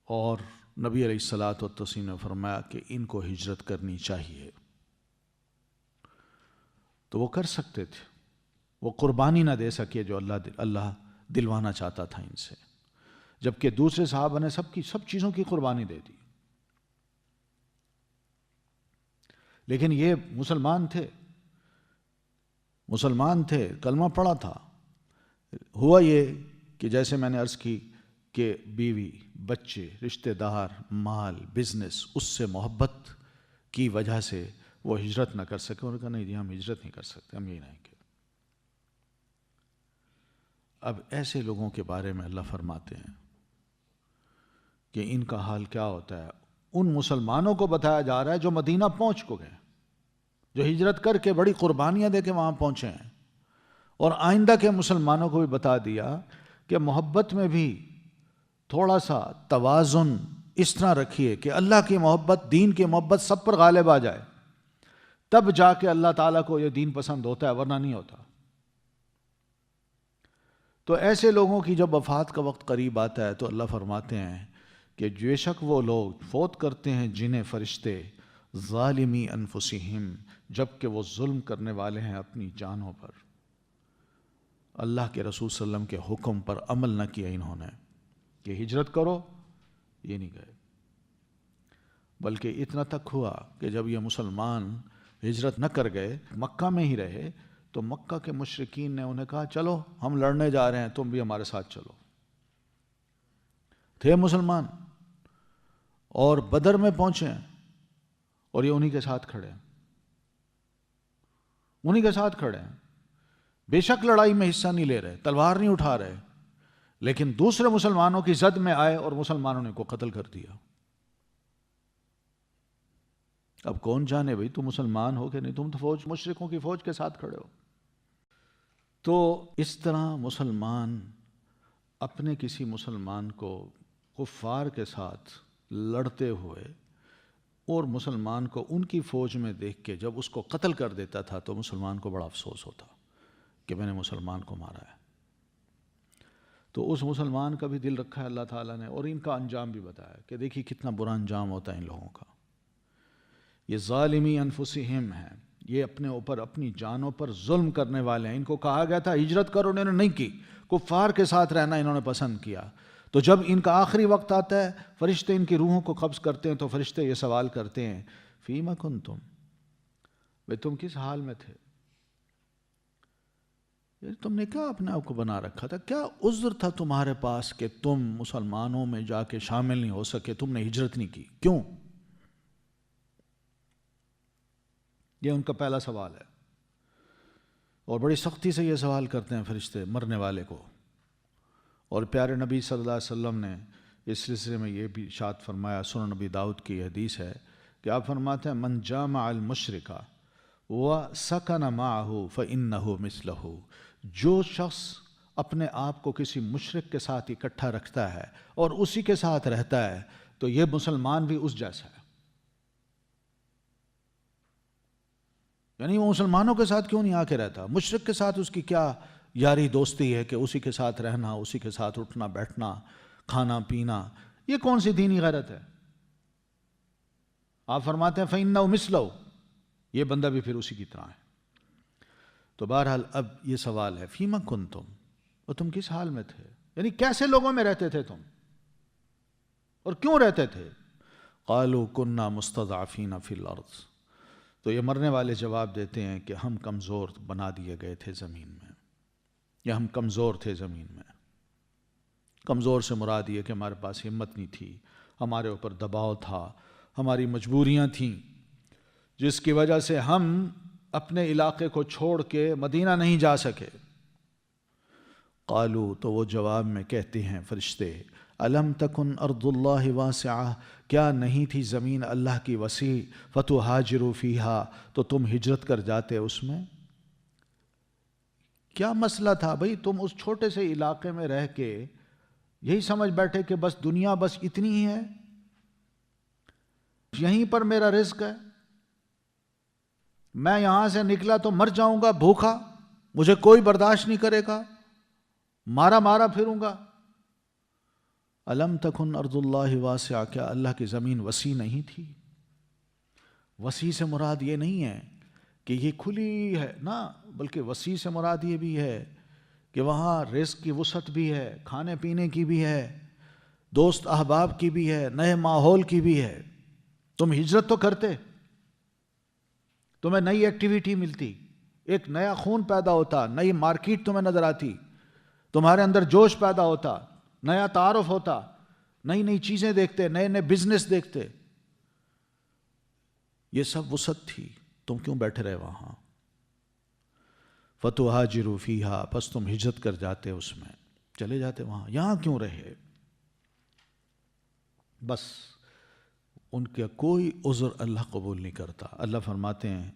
اور نبی علیہ الصلاۃ والتسلیم نے فرمایا کہ ان کو ہجرت کرنی چاہیے. تو وہ کر سکتے تھے، وہ قربانی نہ دے سکے جو اللہ دلوانا چاہتا تھا ان سے، جبکہ دوسرے صحابہ نے سب چیزوں کی قربانی دے دی. لیکن یہ مسلمان تھے، کلمہ پڑھا تھا. ہوا یہ کہ جیسے میں نے عرض کی کہ بیوی، بچے، رشتہ دار، مال، بزنس، اس سے محبت کی وجہ سے وہ ہجرت نہ کر سکے. انہوں نے کہا نہیں جی ہم ہجرت نہیں کر سکتے، ہم یہی رہیں گے. اب ایسے لوگوں کے بارے میں اللہ فرماتے ہیں کہ ان کا حال کیا ہوتا ہے. ان مسلمانوں کو بتایا جا رہا ہے جو مدینہ پہنچ کو گئے، جو ہجرت کر کے بڑی قربانیاں دے کے وہاں پہنچے ہیں. اور آئندہ کے مسلمانوں کو بھی بتا دیا کہ محبت میں بھی تھوڑا سا توازن اس طرح رکھیے کہ اللہ کی محبت، دین کی محبت سب پر غالب آ جائے، تب جا کے اللہ تعالیٰ کو یہ دین پسند ہوتا ہے، ورنہ نہیں ہوتا. تو ایسے لوگوں کی جب وفات کا وقت قریب آتا ہے تو اللہ فرماتے ہیں کہ بے شک وہ لوگ فوت کرتے ہیں جنہیں فرشتے، ظالمی انفسہم، جبکہ وہ ظلم کرنے والے ہیں اپنی جانوں پر. اللہ کے رسول صلی اللہ علیہ وسلم کے حکم پر عمل نہ کیا انہوں نے کہ ہجرت کرو، یہ نہیں گئے. بلکہ اتنا تک ہوا کہ جب یہ مسلمان ہجرت نہ کر گئے، مکہ میں ہی رہے، تو مکہ کے مشرکین نے انہیں کہا چلو ہم لڑنے جا رہے ہیں، تم بھی ہمارے ساتھ چلو. تھے مسلمان اور بدر میں پہنچے اور یہ انہی کے ساتھ کھڑے ہیں، انہی کے ساتھ کھڑے ہیں. بے شک لڑائی میں حصہ نہیں لے رہے، تلوار نہیں اٹھا رہے، لیکن دوسرے مسلمانوں کی زد میں آئے اور مسلمانوں نے کو قتل کر دیا. اب کون جانے بھئی تم مسلمان ہو کہ نہیں، تم تو مشرکوں کی فوج کے ساتھ کھڑے ہو. تو اس طرح مسلمان اپنے کسی مسلمان کو کفار کے ساتھ لڑتے ہوئے اور مسلمان کو ان کی فوج میں دیکھ کے جب اس کو قتل کر دیتا تھا تو مسلمان کو بڑا افسوس ہوتا کہ میں نے مسلمان کو مارا ہے. تو اس مسلمان کا بھی دل رکھا ہے اللہ تعالیٰ نے، اور ان کا انجام بھی بتایا کہ دیکھیے کتنا برا انجام ہوتا ہے ان لوگوں کا. یہ ظالمی انفسہم ہیں، یہ اپنے اوپر اپنی جانوں پر ظلم کرنے والے ہیں. ان کو کہا گیا تھا ہجرت کرو، انہوں نے نہیں کی، کفار کے ساتھ رہنا انہوں نے پسند کیا. تو جب ان کا آخری وقت آتا ہے، فرشتے ان کی روحوں کو قبض کرتے ہیں، تو فرشتے یہ سوال کرتے ہیں فیما کنتم، بھئی تم کس حال میں تھے؟ تم نے کیا اپنے آپ کو بنا رکھا تھا؟ کیا عذر تھا تمہارے پاس کہ تم مسلمانوں میں جا کے شامل نہیں ہو سکے؟ تم نے ہجرت نہیں کی، کیوں؟ یہ ان کا پہلا سوال ہے، اور بڑی سختی سے یہ سوال کرتے ہیں فرشتے مرنے والے کو. اور پیارے نبی صلی اللہ علیہ وسلم نے اس سلسلے میں یہ بھی ارشاد فرمایا، سنن نبی داؤد کی حدیث ہے کہ آپ فرماتے ہیں من جامع المشرک وسکن معه فإنه مثله، جو شخص اپنے آپ کو کسی مشرک کے ساتھ اکٹھا رکھتا ہے اور اسی کے ساتھ رہتا ہے تو یہ مسلمان بھی اس جیسا ہے. یعنی وہ مسلمانوں کے ساتھ کیوں نہیں آ کے رہتا؟ مشرک کے ساتھ اس کی کیا یاری دوستی ہے کہ اسی کے ساتھ رہنا، اسی کے ساتھ اٹھنا بیٹھنا، کھانا پینا؟ یہ کون سی دینی غیرت ہے؟ آپ فرماتے ہیں فَإِنَّهُ مِثْلَهُ، یہ بندہ بھی پھر اسی کی طرح ہے. تو بہرحال اب یہ سوال ہے فیما کنتم، اور تم کس حال میں تھے؟ یعنی کیسے لوگوں میں رہتے تھے تم، اور کیوں رہتے تھے؟ قالوا كنا مستضعفين في الارض، تو یہ مرنے والے جواب دیتے ہیں کہ ہم کمزور بنا دیے گئے تھے زمین میں، یا ہم کمزور تھے زمین میں. کمزور سے مراد یہ کہ ہمارے پاس ہمت نہیں تھی، ہمارے اوپر دباؤ تھا، ہماری مجبوریاں تھیں جس کی وجہ سے ہم اپنے علاقے کو چھوڑ کے مدینہ نہیں جا سکے. قالو، تو وہ جواب میں کہتے ہیں فرشتے الم تکن ارض اللہ واسعہ، کیا نہیں تھی زمین اللہ کی وسیع، فتہاجروا فیہا، تو تم ہجرت کر جاتے اس میں. کیا مسئلہ تھا بھئی؟ تم اس چھوٹے سے علاقے میں رہ کے یہی سمجھ بیٹھے کہ بس دنیا بس اتنی ہی ہے، یہیں پر میرا رزق ہے، میں یہاں سے نکلا تو مر جاؤں گا بھوکا، مجھے کوئی برداشت نہیں کرے گا، مارا مارا پھروں گا. الم تکن ارض اللہ واسعہ، کیا اللہ کی زمین وسیع نہیں تھی؟ وسیع سے مراد یہ نہیں ہے کہ یہ کھلی ہے نا، بلکہ وسیع سے مراد یہ بھی ہے کہ وہاں رزق کی وسعت بھی ہے، کھانے پینے کی بھی ہے، دوست احباب کی بھی ہے، نئے ماحول کی بھی ہے. تم ہجرت تو کرتے، تمہیں نئی ایکٹیویٹی ملتی، ایک نیا خون پیدا ہوتا، نئی مارکیٹ تمہیں نظر آتی، تمہارے اندر جوش پیدا ہوتا، نیا تعارف ہوتا، نئی نئی چیزیں دیکھتے، نئے نئے بزنس دیکھتے. یہ سب وسعت تھی، تم کیوں بیٹھے رہے وہاں؟ فتہاجروا فیہا، پس تم ہجرت کر جاتے، اس میں چلے جاتے وہاں. یہاں کیوں رہے؟ بس ان کا کوئی عذر اللہ قبول نہیں کرتا. اللہ فرماتے ہیں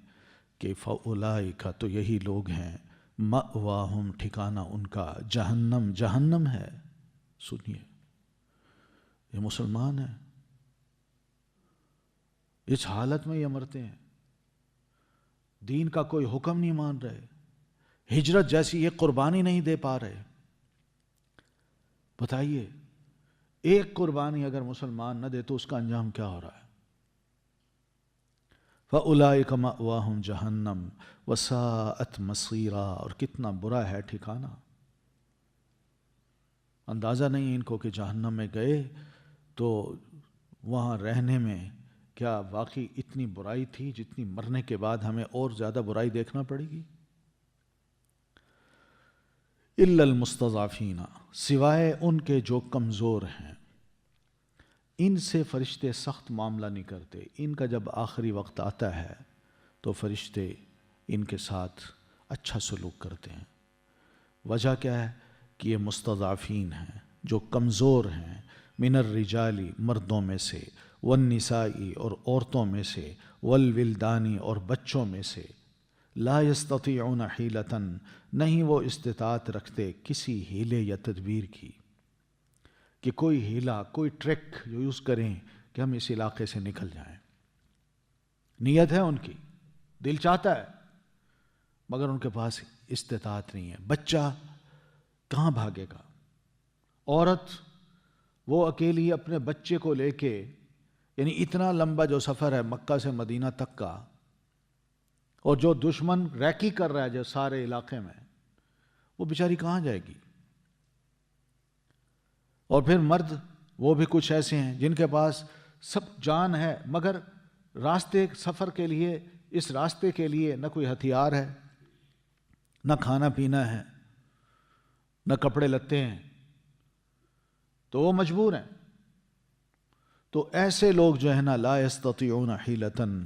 کہ فَأُولَئِكَ، تو یہی لوگ ہیں، مَأْوَاهُمْ، ٹھکانہ ان کا جہنم، جہنم ہے. سنیے، یہ مسلمان ہیں، اس حالت میں یہ مرتے ہیں، دین کا کوئی حکم نہیں مان رہے، ہجرت جیسی یہ قربانی نہیں دے پا رہے. بتائیے ایک قربانی اگر مسلمان نہ دے تو اس کا انجام کیا ہو رہا ہے؟ فَأُولَئِكَ مَأْوَاهُمْ جَهَنَّمْ وَسَاءَتْ مَصِيرًا، اور کتنا برا ہے ٹھکانہ. اندازہ نہیں ان کو کہ جہنم میں گئے تو وہاں رہنے میں کیا واقعی اتنی برائی تھی جتنی مرنے کے بعد ہمیں اور زیادہ برائی دیکھنا پڑے گی. إِلَّا الْمُسْتَضْعَفِينَ، سوائے ان کے جو کمزور ہیں. ان سے فرشتے سخت معاملہ نہیں کرتے. ان کا جب آخری وقت آتا ہے تو فرشتے ان کے ساتھ اچھا سلوک کرتے ہیں. وجہ کیا ہے؟ کہ یہ مستضعفین ہیں، جو کمزور ہیں، من الرجالی، مردوں میں سے، والنسائی، اور عورتوں میں سے، والولدانی، اور بچوں میں سے، لا یستطیعون حیلتن، نہیں وہ استطاعت رکھتے کسی ہیلے یا تدبیر کی، کہ کوئی ہیلا، کوئی ٹرک یوز کریں کہ ہم اس علاقے سے نکل جائیں. نیت ہے ان کی، دل چاہتا ہے، مگر ان کے پاس استطاعت نہیں ہے۔ بچہ کہاں بھاگے گا؟ عورت وہ اکیلی اپنے بچے کو لے کے، یعنی اتنا لمبا جو سفر ہے مکہ سے مدینہ تک کا، اور جو دشمن ریکی کر رہا ہے جو سارے علاقے میں، وہ بیچاری کہاں جائے گی؟ اور پھر مرد وہ بھی کچھ ایسے ہیں جن کے پاس سب جان ہے، مگر راستے سفر کے لیے، اس راستے کے لیے نہ کوئی ہتھیار ہے، نہ کھانا پینا ہے، نہ کپڑے لتے ہیں، تو وہ مجبور ہیں۔ تو ایسے لوگ جو ہے نا، لا یستطیعون حیلتن،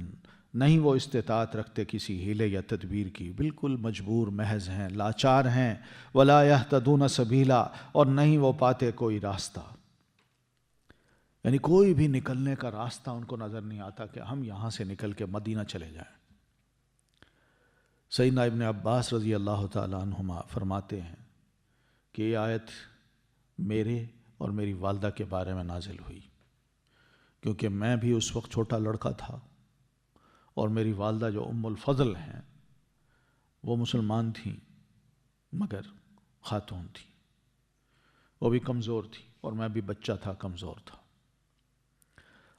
نہیں وہ استطاعت رکھتے کسی ہیلے یا تدبیر کی، بالکل مجبور محض ہیں، لاچار ہیں۔ ولا یہتدون سبیلا، اور نہیں وہ پاتے کوئی راستہ، یعنی کوئی بھی نکلنے کا راستہ ان کو نظر نہیں آتا کہ ہم یہاں سے نکل کے مدینہ چلے جائیں۔ سیدنا ابن عباس رضی اللہ تعالی عنہما فرماتے ہیں کہ یہ آیت میرے اور میری والدہ کے بارے میں نازل ہوئی، کیونکہ میں بھی اس وقت چھوٹا لڑکا تھا، اور میری والدہ جو ام الفضل ہیں وہ مسلمان تھیں مگر خاتون تھی، وہ بھی کمزور تھی، اور میں بھی بچہ تھا، کمزور تھا۔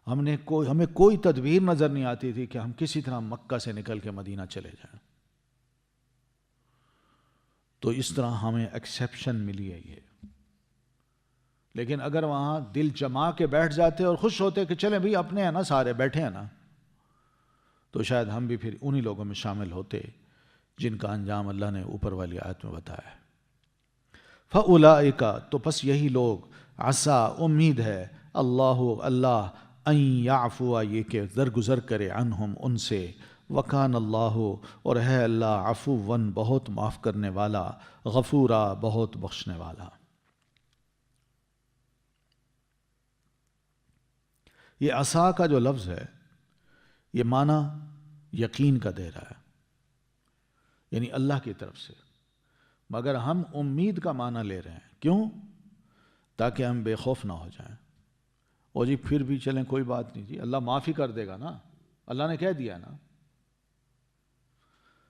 ہمیں کوئی تدبیر نظر نہیں آتی تھی کہ ہم کسی طرح مکہ سے نکل کے مدینہ چلے جائیں۔ تو اس طرح ہمیں ایکسیپشن ملی ہے یہ۔ لیکن اگر وہاں دل جما کے بیٹھ جاتے اور خوش ہوتے کہ چلیں بھئی اپنے ہیں نا، سارے بیٹھے ہیں نا، تو شاید ہم بھی پھر انہی لوگوں میں شامل ہوتے جن کا انجام اللہ نے اوپر والی آیت میں بتایا ہے۔ فَأُولَئِكَ، تو پس یہی لوگ، عسا، امید ہے، اللہ ان یعفو، یہ کہ درگزر کرے، عنہم، ان سے، وکان اللہ، اور ہے اللہ، عفواً، بہت معاف کرنے والا، غفورا، بہت بخشنے والا۔ یہ عسا کا جو لفظ ہے یہ معنی یقین کا دے رہا ہے، یعنی اللہ کی طرف سے، مگر ہم امید کا معنی لے رہے ہیں۔ کیوں؟ تاکہ ہم بے خوف نہ ہو جائیں، اور جی پھر بھی چلیں کوئی بات نہیں جی، اللہ معافی کر دے گا نا، اللہ نے کہہ دیا نا۔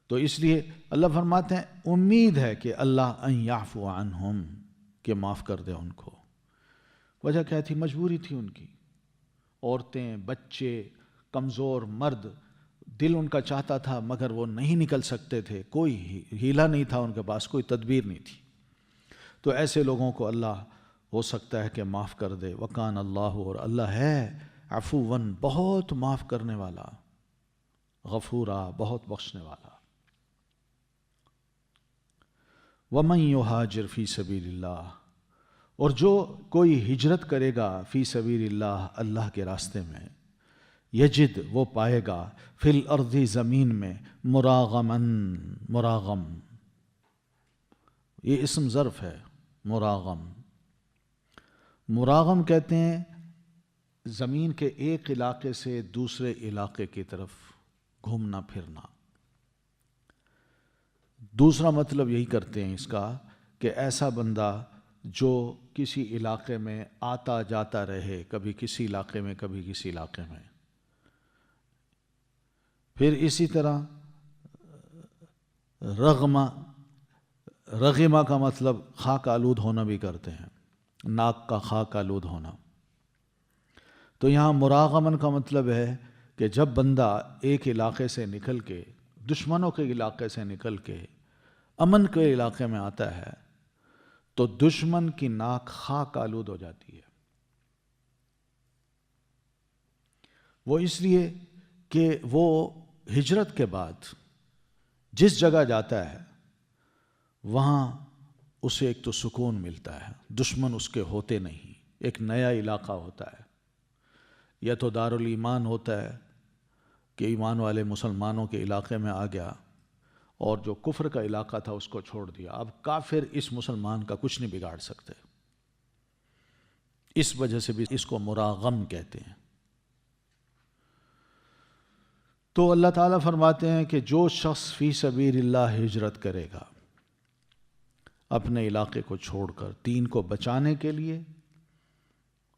تو اس لیے اللہ فرماتے ہیں امید ہے کہ اللہ ان یعفو عنہم، کہ معاف کر دے ان کو۔ وجہ کیا تھی؟ مجبوری تھی ان کی، عورتیں، بچے، کمزور مرد، دل ان کا چاہتا تھا مگر وہ نہیں نکل سکتے تھے، کوئی ہیلا نہیں تھا ان کے پاس، کوئی تدبیر نہیں تھی۔ تو ایسے لوگوں کو اللہ ہو سکتا ہے کہ معاف کر دے۔ وکان اللہ، اور اللہ ہے، عفواً، بہت معاف کرنے والا، غفورا، بہت بخشنے والا۔ ومن یہاجر فی سبیل اللہ، اور جو کوئی ہجرت کرے گا فی سبیل اللہ، اللہ کے راستے میں، یجد، وہ پائے گا، فی الارض، زمین میں، مراغمن، مراغم، یہ اسم ظرف ہے، مراغم۔ مراغم کہتے ہیں زمین کے ایک علاقے سے دوسرے علاقے کی طرف گھومنا پھرنا۔ دوسرا مطلب یہی کرتے ہیں اس کا کہ ایسا بندہ جو کسی علاقے میں آتا جاتا رہے، کبھی کسی علاقے میں کبھی کسی علاقے میں۔ پھر اسی طرح رغمہ کا مطلب خاک آلود ہونا بھی کرتے ہیں، ناک کا خاک آلود ہونا۔ تو یہاں مراغمن کا مطلب ہے کہ جب بندہ ایک علاقے سے نکل کے، دشمنوں کے علاقے سے نکل کے امن کے علاقے میں آتا ہے تو دشمن کی ناک خاک آلود ہو جاتی ہے۔ وہ اس لیے کہ وہ ہجرت کے بعد جس جگہ جاتا ہے وہاں اسے ایک تو سکون ملتا ہے، دشمن اس کے ہوتے نہیں، ایک نیا علاقہ ہوتا ہے، یا تو دارالایمان ہوتا ہے کہ ایمان والے مسلمانوں کے علاقے میں آ گیا، اور جو کفر کا علاقہ تھا اس کو چھوڑ دیا، اب کافر اس مسلمان کا کچھ نہیں بگاڑ سکتے۔ اس وجہ سے بھی اس کو مراغم کہتے ہیں۔ تو اللہ تعالیٰ فرماتے ہیں کہ جو شخص فی سبیل اللہ ہجرت کرے گا اپنے علاقے کو چھوڑ کر، دین کو بچانے کے لیے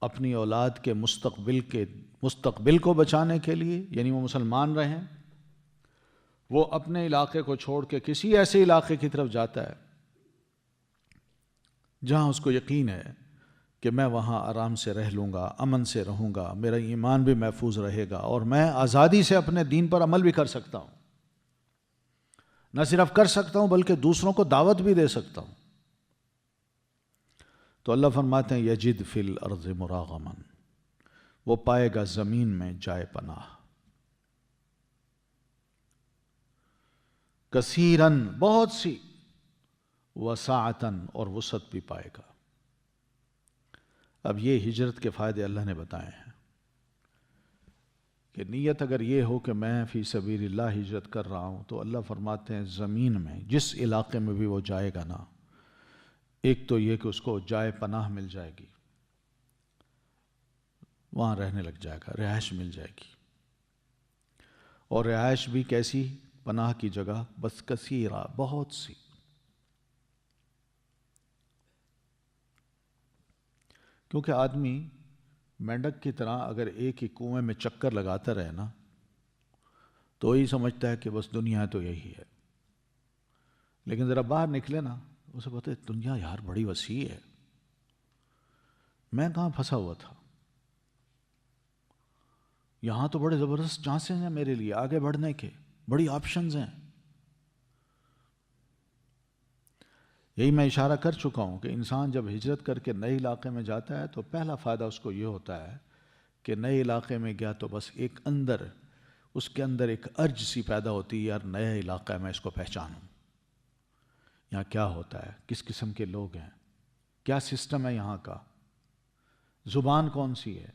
اپنی اولاد کے مستقبل کو بچانے کے لیے، یعنی وہ مسلمان رہیں، وہ اپنے علاقے کو چھوڑ کے کسی ایسے علاقے کی طرف جاتا ہے جہاں اس کو یقین ہے کہ میں وہاں آرام سے رہ لوں گا، امن سے رہوں گا، میرا ایمان بھی محفوظ رہے گا اور میں آزادی سے اپنے دین پر عمل بھی کر سکتا ہوں، نہ صرف کر سکتا ہوں بلکہ دوسروں کو دعوت بھی دے سکتا ہوں، تو اللہ فرماتے ہیں یجد فی الارض مراغما، وہ پائے گا زمین میں جائے پناہ، کثیرن بہت سی، وسعتن اور وسعت بھی پائے گا۔ اب یہ ہجرت کے فائدے اللہ نے بتائے ہیں کہ نیت اگر یہ ہو کہ میں فی سبیل اللہ ہجرت کر رہا ہوں تو اللہ فرماتے ہیں زمین میں جس علاقے میں بھی وہ جائے گا نا، ایک تو یہ کہ اس کو جائے پناہ مل جائے گی، وہاں رہنے لگ جائے گا، رہائش مل جائے گی، اور رہائش بھی کیسی؟ پناہ کی جگہ بس کثیرہ، بہت سی۔ کیونکہ آدمی مینڈک کی طرح اگر ایک ہی کنویں میں چکر لگاتا رہے نا تو یہی سمجھتا ہے کہ بس دنیا تو یہی ہے، لیکن ذرا باہر نکلے نا اسے پتہ ہے دنیا یار بڑی وسیع ہے، میں کہاں پھنسا ہوا تھا، یہاں تو بڑے زبردست چانسز ہیں میرے لیے آگے بڑھنے کے، بڑی آپشنز ہیں۔ یہی میں اشارہ کر چکا ہوں کہ انسان جب ہجرت کر کے نئے علاقے میں جاتا ہے تو پہلا فائدہ اس کو یہ ہوتا ہے کہ نئے علاقے میں گیا تو بس ایک اس کے اندر ایک ارج سی پیدا ہوتی ہے، یار نیا علاقہ ہے، میں اس کو پہچانوں، یہاں کیا ہوتا ہے، کس قسم کے لوگ ہیں، کیا سسٹم ہے یہاں کا، زبان کون سی ہے۔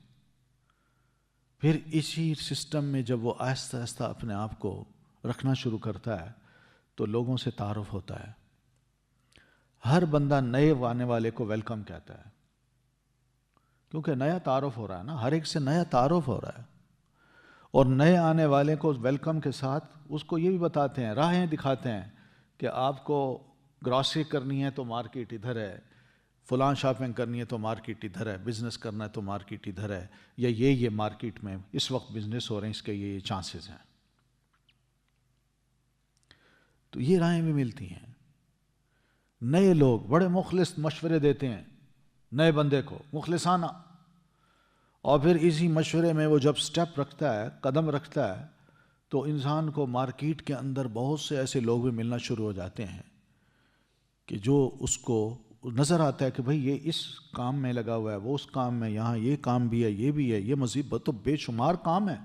پھر اسی سسٹم میں جب وہ آہستہ آہستہ اپنے آپ کو رکھنا شروع کرتا ہے تو لوگوں سے تعارف ہوتا ہے، ہر بندہ نئے آنے والے کو ویلکم کہتا ہے، کیونکہ نیا تعارف ہو رہا ہے نا، ہر ایک سے نیا تعارف ہو رہا ہے، اور نئے آنے والے کو ویلکم کے ساتھ اس کو یہ بھی بتاتے ہیں، راہیں دکھاتے ہیں کہ آپ کو گراسری کرنی ہے تو مارکیٹ ادھر ہے، فلاں شاپنگ کرنی ہے تو مارکیٹ ادھر ہے، بزنس کرنا ہے تو مارکیٹ ادھر ہے، یا یہ مارکیٹ میں اس وقت بزنس ہو رہے ہیں، اس کے یہ چانسز ہیں۔ تو یہ راہیں بھی ملتی ہیں، نئے لوگ بڑے مخلص مشورے دیتے ہیں نئے بندے کو، مخلصانہ، اور پھر اسی مشورے میں وہ جب سٹیپ رکھتا ہے، قدم رکھتا ہے، تو انسان کو مارکیٹ کے اندر بہت سے ایسے لوگ بھی ملنا شروع ہو جاتے ہیں کہ جو اس کو نظر آتا ہے کہ بھئی یہ اس کام میں لگا ہوا ہے، وہ اس کام میں، یہاں یہ کام بھی ہے، یہ بھی ہے، یہ مزید تو بے شمار کام ہے،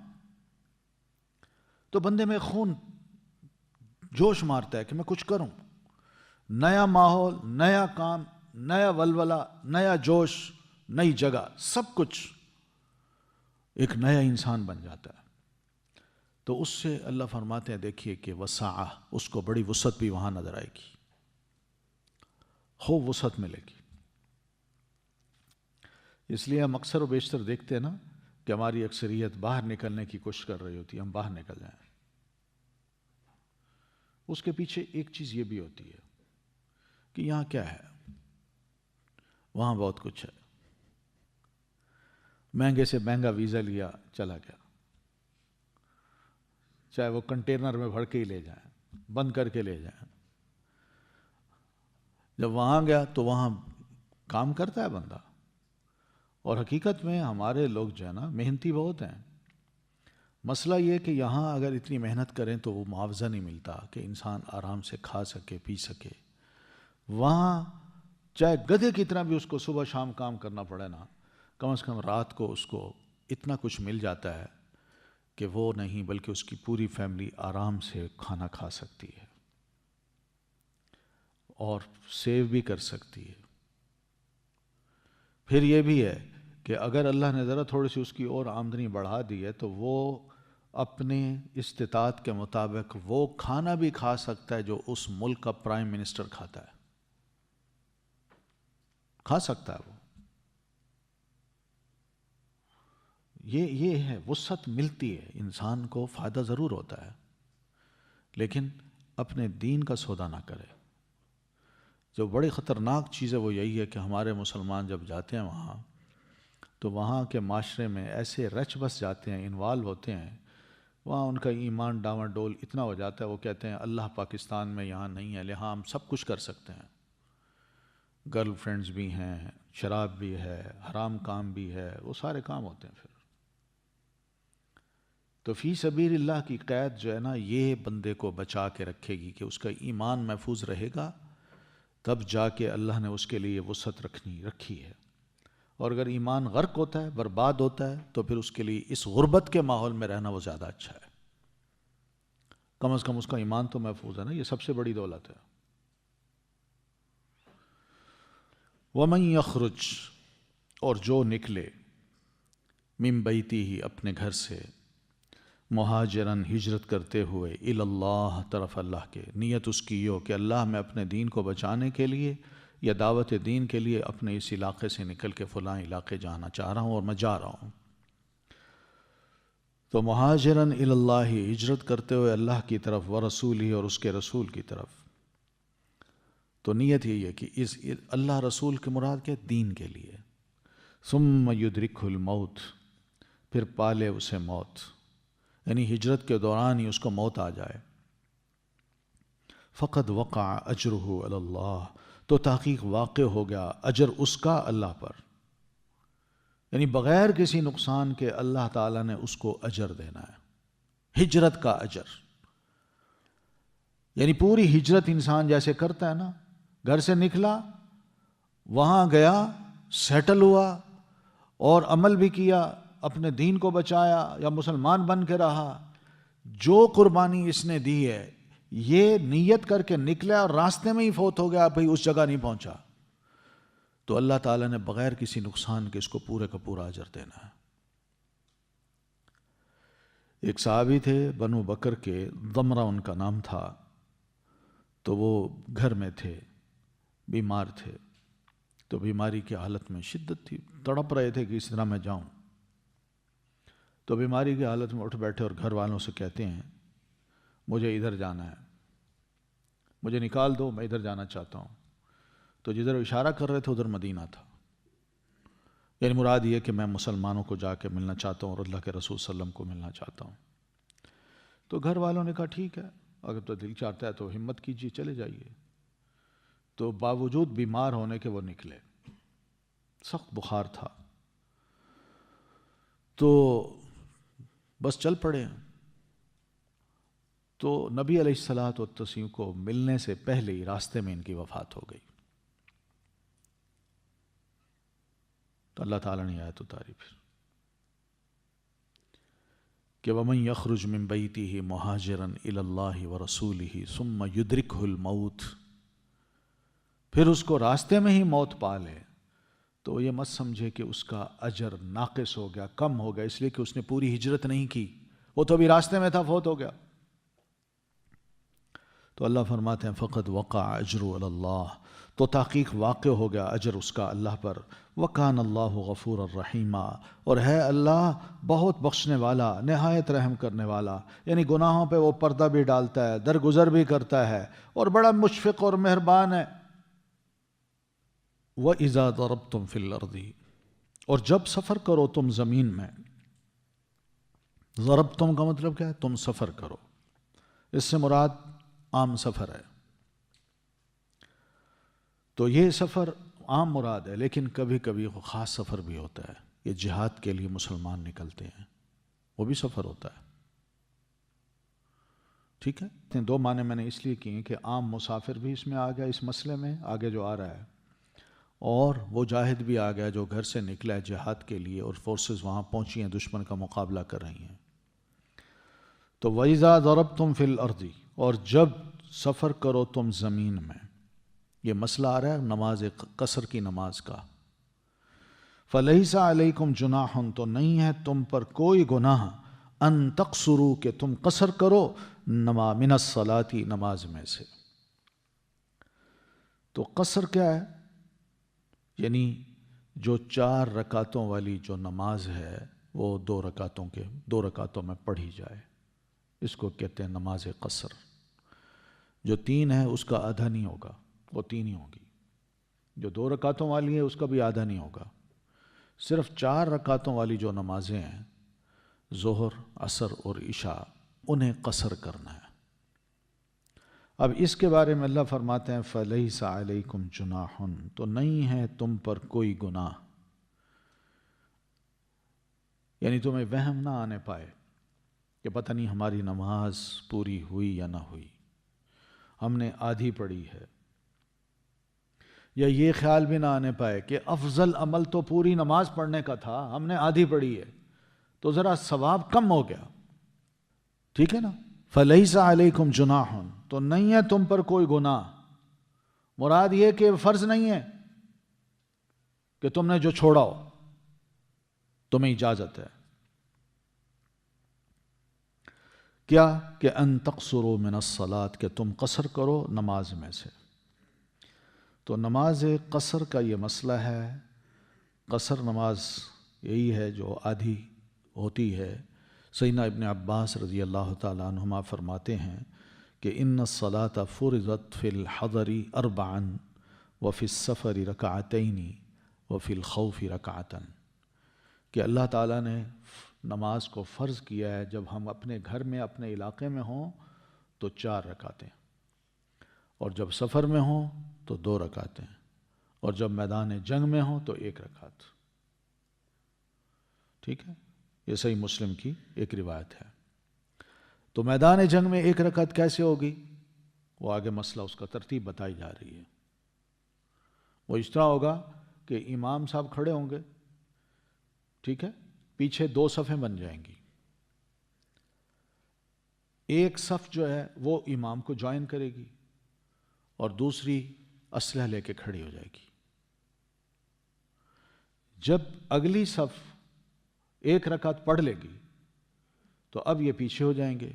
تو بندے میں خون جوش مارتا ہے کہ میں کچھ کروں، نیا ماحول، نیا کام، نیا ولولہ، نیا جوش، نئی جگہ، سب کچھ ایک نیا انسان بن جاتا ہے۔ تو اس سے اللہ فرماتے ہیں دیکھیے کہ وسعہ، اس کو بڑی وسعت بھی وہاں نظر آئے گی، خوب وسعت ملے گی۔ اس لیے ہم اکثر و بیشتر دیکھتے ہیں نا کہ ہماری اکثریت باہر نکلنے کی کوشش کر رہی ہوتی ہے، ہم باہر نکل جائیں، اس کے پیچھے ایک چیز یہ بھی ہوتی ہے کہ یہاں کیا ہے، وہاں بہت کچھ ہے، مہنگے سے مہنگا ویزا لیا چلا گیا، چاہے وہ کنٹینر میں بھر کے ہی لے جائیں، بند کر کے لے جائیں، جب وہاں گیا تو وہاں کام کرتا ہے بندہ، اور حقیقت میں ہمارے لوگ جو ہے نا محنتی بہت ہیں، مسئلہ یہ کہ یہاں اگر اتنی محنت کریں تو وہ معاوضہ نہیں ملتا کہ انسان آرام سے کھا سکے، پی سکے، وہاں چاہے گدھے کی طرح بھی اس کو صبح شام کام کرنا پڑے نا، کم از کم رات کو اس کو اتنا کچھ مل جاتا ہے کہ وہ نہیں بلکہ اس کی پوری فیملی آرام سے کھانا کھا سکتی ہے اور سیو بھی کر سکتی ہے۔ پھر یہ بھی ہے کہ اگر اللہ نے ذرا تھوڑی سی اس کی اور آمدنی بڑھا دی ہے تو وہ اپنے استطاعت کے مطابق وہ کھانا بھی کھا سکتا ہے جو اس ملک کا پرائم منسٹر کھاتا ہے، کھا سکتا ہے وہ۔ یہ ہے وسعت ملتی ہے، انسان کو فائدہ ضرور ہوتا ہے، لیکن اپنے دین کا سودا نہ کرے۔ جو بڑی خطرناک چیز ہے وہ یہی ہے کہ ہمارے مسلمان جب جاتے ہیں وہاں تو وہاں کے معاشرے میں ایسے رچ بس جاتے ہیں، انوالو ہوتے ہیں، وہاں ان کا ایمان ڈاواں ڈول اتنا ہو جاتا ہے، وہ کہتے ہیں اللہ پاکستان میں یہاں نہیں ہے، لہٰذا ہم سب کچھ کر سکتے ہیں، گرل فرینڈز بھی ہیں، شراب بھی ہے، حرام کام بھی ہے، وہ سارے کام ہوتے ہیں پھر۔ تو فی سبیل اللہ کی قید جو ہے نا، یہ بندے کو بچا کے رکھے گی کہ اس کا ایمان محفوظ رہے گا، تب جا کے اللہ نے اس کے لیے وسعت رکھی ہے۔ اور اگر ایمان غرق ہوتا ہے، برباد ہوتا ہے، تو پھر اس کے لیے اس غربت کے ماحول میں رہنا وہ زیادہ اچھا ہے۔ کم از کم اس کا ایمان تو محفوظ ہے نا، یہ سب سے بڑی دولت ہے۔ وَمَن يَخْرُجْ، اور جو نکلے، مِن بَيْتِهِ، اپنے گھر سے، مہاجرن، ہجرت کرتے ہوئے، الی اللہ، طرف اللہ کے، نیت اس کی یہ ہو کہ اللہ میں اپنے دین کو بچانے کے لیے یا دعوت دین کے لیے اپنے اس علاقے سے نکل کے فلاں علاقے جانا چاہ رہا ہوں اور میں جا رہا ہوں۔ تو مہاجرن الی اللہ، ہجرت کرتے ہوئے اللہ کی طرف، ورسولہ، اور اس کے رسول کی طرف۔ تو نیت یہی ہے کہ اس اللہ رسول کے مراد کے دین کے لیے۔ ثم یدرکہ الموت، پھر پالے اسے موت، یعنی ہجرت کے دوران ہی اس کو موت آ جائے۔ فقد وقع اجرہ علی اللہ، تو تحقیق واقع ہو گیا اجر اس کا اللہ پر، یعنی بغیر کسی نقصان کے اللہ تعالیٰ نے اس کو اجر دینا ہے، ہجرت کا اجر۔ یعنی پوری ہجرت انسان جیسے کرتا ہے نا، گھر سے نکلا، وہاں گیا، سیٹل ہوا، اور عمل بھی کیا، اپنے دین کو بچایا یا مسلمان بن کے رہا، جو قربانی اس نے دی ہے، یہ نیت کر کے نکلا اور راستے میں ہی فوت ہو گیا، بھئی اس جگہ نہیں پہنچا، تو اللہ تعالیٰ نے بغیر کسی نقصان کے اس کو پورے کا پورا اجر دینا ہے۔ ایک صحابی تھے بنو بکر کے، ضمرہ ان کا نام تھا، تو وہ گھر میں تھے، بیمار تھے، تو بیماری کی حالت میں شدت تھی، تڑپ رہے تھے کہ اس طرح میں جاؤں۔ تو بیماری کی حالت میں اٹھ بیٹھے اور گھر والوں سے کہتے ہیں مجھے ادھر جانا ہے، مجھے نکال دو، میں ادھر جانا چاہتا ہوں۔ تو جدھر اشارہ کر رہے تھے ادھر مدینہ تھا، یعنی مراد یہ کہ میں مسلمانوں کو جا کے ملنا چاہتا ہوں اور اللہ کے رسول صلی اللہ علیہ وسلم کو ملنا چاہتا ہوں۔ تو گھر والوں نے کہا ٹھیک ہے، اگر تو دل چاہتا ہے تو ہمت کیجیے، چلے جائیے۔ تو باوجود بیمار ہونے کے وہ نکلے، سخت بخار تھا، تو بس چل پڑے۔ تو نبی علیہ الصلوۃ والتسلیم کو ملنے سے پہلے ہی راستے میں ان کی وفات ہو گئی۔ تو اللہ تعالیٰ نے آیت اتاری پھر کہ وَمَن يَخْرُجْ مِن بَيْتِهِ مُهَاجِرًا إِلَى اللَّهِ وَرَسُولِهِ ثُمَّ يُدْرِكْهُ الْمَوْتُ، پھر اس کو راستے میں ہی موت پا لے، تو یہ مت سمجھے کہ اس کا اجر ناقص ہو گیا، کم ہو گیا، اس لیے کہ اس نے پوری ہجرت نہیں کی، وہ تو ابھی راستے میں تھا، فوت ہو گیا۔ تو اللہ فرماتے ہیں فقد وقع اجر علی اللہ، تو تحقیق واقع ہو گیا اجر اس کا اللہ پر۔ وکان اللہ غفور الرحیم، اور ہے اللہ بہت بخشنے والا، نہایت رحم کرنے والا، یعنی گناہوں پہ وہ پردہ بھی ڈالتا ہے، درگزر بھی کرتا ہے، اور بڑا مشفق اور مہربان ہے۔ وَإِذَا ضَرَبْتُمْ فِي الْأَرْضِ، اور جب سفر کرو تم زمین میں، ضربتم کا مطلب کیا ہے؟ تم سفر کرو، اس سے مراد عام سفر ہے۔ تو یہ سفر عام مراد ہے، لیکن کبھی کبھی خاص سفر بھی ہوتا ہے، یہ جہاد کے لیے مسلمان نکلتے ہیں، وہ بھی سفر ہوتا ہے، ٹھیک ہے۔ دو معنی میں نے اس لیے کیے کہ عام مسافر بھی اس میں آ گیا، اس مسئلے میں آگے جو آ رہا ہے، اور وہ جاہد بھی آ گیا جو گھر سے نکلا ہے جہاد کے لیے، اور فورسز وہاں پہنچی ہیں، دشمن کا مقابلہ کر رہی ہیں۔ تو وَإِذَا ضَرَبْتُمْ فِي الْأَرْضِ، اور جب سفر کرو تم زمین میں، یہ مسئلہ آ رہا ہے نماز قصر کی نماز کا۔ فَلَيْسَ عَلَيْكُمْ جُنَاحٌ، تو نہیں ہے تم پر کوئی گناہ، ان تقصروا، کہ تم قصر کرو، من الصلاۃ، نماز میں سے۔ تو قصر کیا ہے؟ یعنی جو 4 رکعتوں والی جو نماز ہے وہ 2 رکعتوں میں پڑھی جائے، اس کو کہتے ہیں نماز قصر۔ جو 3 ہے اس کا آدھا نہیں ہوگا، وہ 3 ہی ہوگی۔ جو 2 رکعتوں والی ہے اس کا بھی آدھا نہیں ہوگا، صرف 4 رکعتوں والی جو نمازیں ہیں ظہر، عصر اور عشاء، انہیں قصر کرنا ہے۔ اب اس کے بارے میں اللہ فرماتے ہیں فَلَيْسَ عَلَيْكُمْ جُنَاحٌ، تو نہیں ہے تم پر کوئی گناہ، یعنی تمہیں وہم نہ آنے پائے کہ پتہ نہیں ہماری نماز پوری ہوئی یا نہ ہوئی، ہم نے آدھی پڑھی ہے، یا یہ خیال بھی نہ آنے پائے کہ افضل عمل تو پوری نماز پڑھنے کا تھا، ہم نے آدھی پڑھی ہے تو ذرا ثواب کم ہو گیا، ٹھیک ہے نا۔ فَلَيْسَ عَلَيْكُمْ جُنَاحٌ، تو نہیں ہے تم پر کوئی گناہ، مراد یہ کہ فرض نہیں ہے کہ تم نے جو چھوڑا ہو، تمہیں اجازت ہے کیا کہ ان تقصروا من الصلاۃ، کہ تم قصر کرو نماز میں سے۔ تو نماز قصر کا یہ مسئلہ ہے، قصر نماز یہی ہے جو آدھی ہوتی ہے۔ سیدنا ابن عباس رضی اللہ تعالیٰ عنہما فرماتے ہیں کہ ان الصلاۃ فرضت فی الحضر 4 وفی السفر 2 وفی الخوف 2، کہ اللہ تعالیٰ نے نماز کو فرض کیا ہے جب ہم اپنے گھر میں اپنے علاقے میں ہوں تو 4 رکعتیں، اور جب سفر میں ہوں تو 2 رکعتیں، اور جب میدان جنگ میں ہوں تو 1 رکعت، ٹھیک ہے۔ یہ صحیح مسلم کی ایک روایت ہے۔ تو میدان جنگ میں 1 رکعت کیسے ہوگی، وہ آگے مسئلہ اس کا ترتیب بتائی جا رہی ہے۔ وہ اس طرح ہوگا کہ امام صاحب کھڑے ہوں گے، ٹھیک ہے، پیچھے 2 صفیں بن جائیں گی، ایک صف جو ہے وہ امام کو جوائن کرے گی اور دوسری اسلحہ لے کے کھڑی ہو جائے گی۔ جب اگلی صف 1 رکعت پڑھ لے گی تو اب یہ پیچھے ہو جائیں گے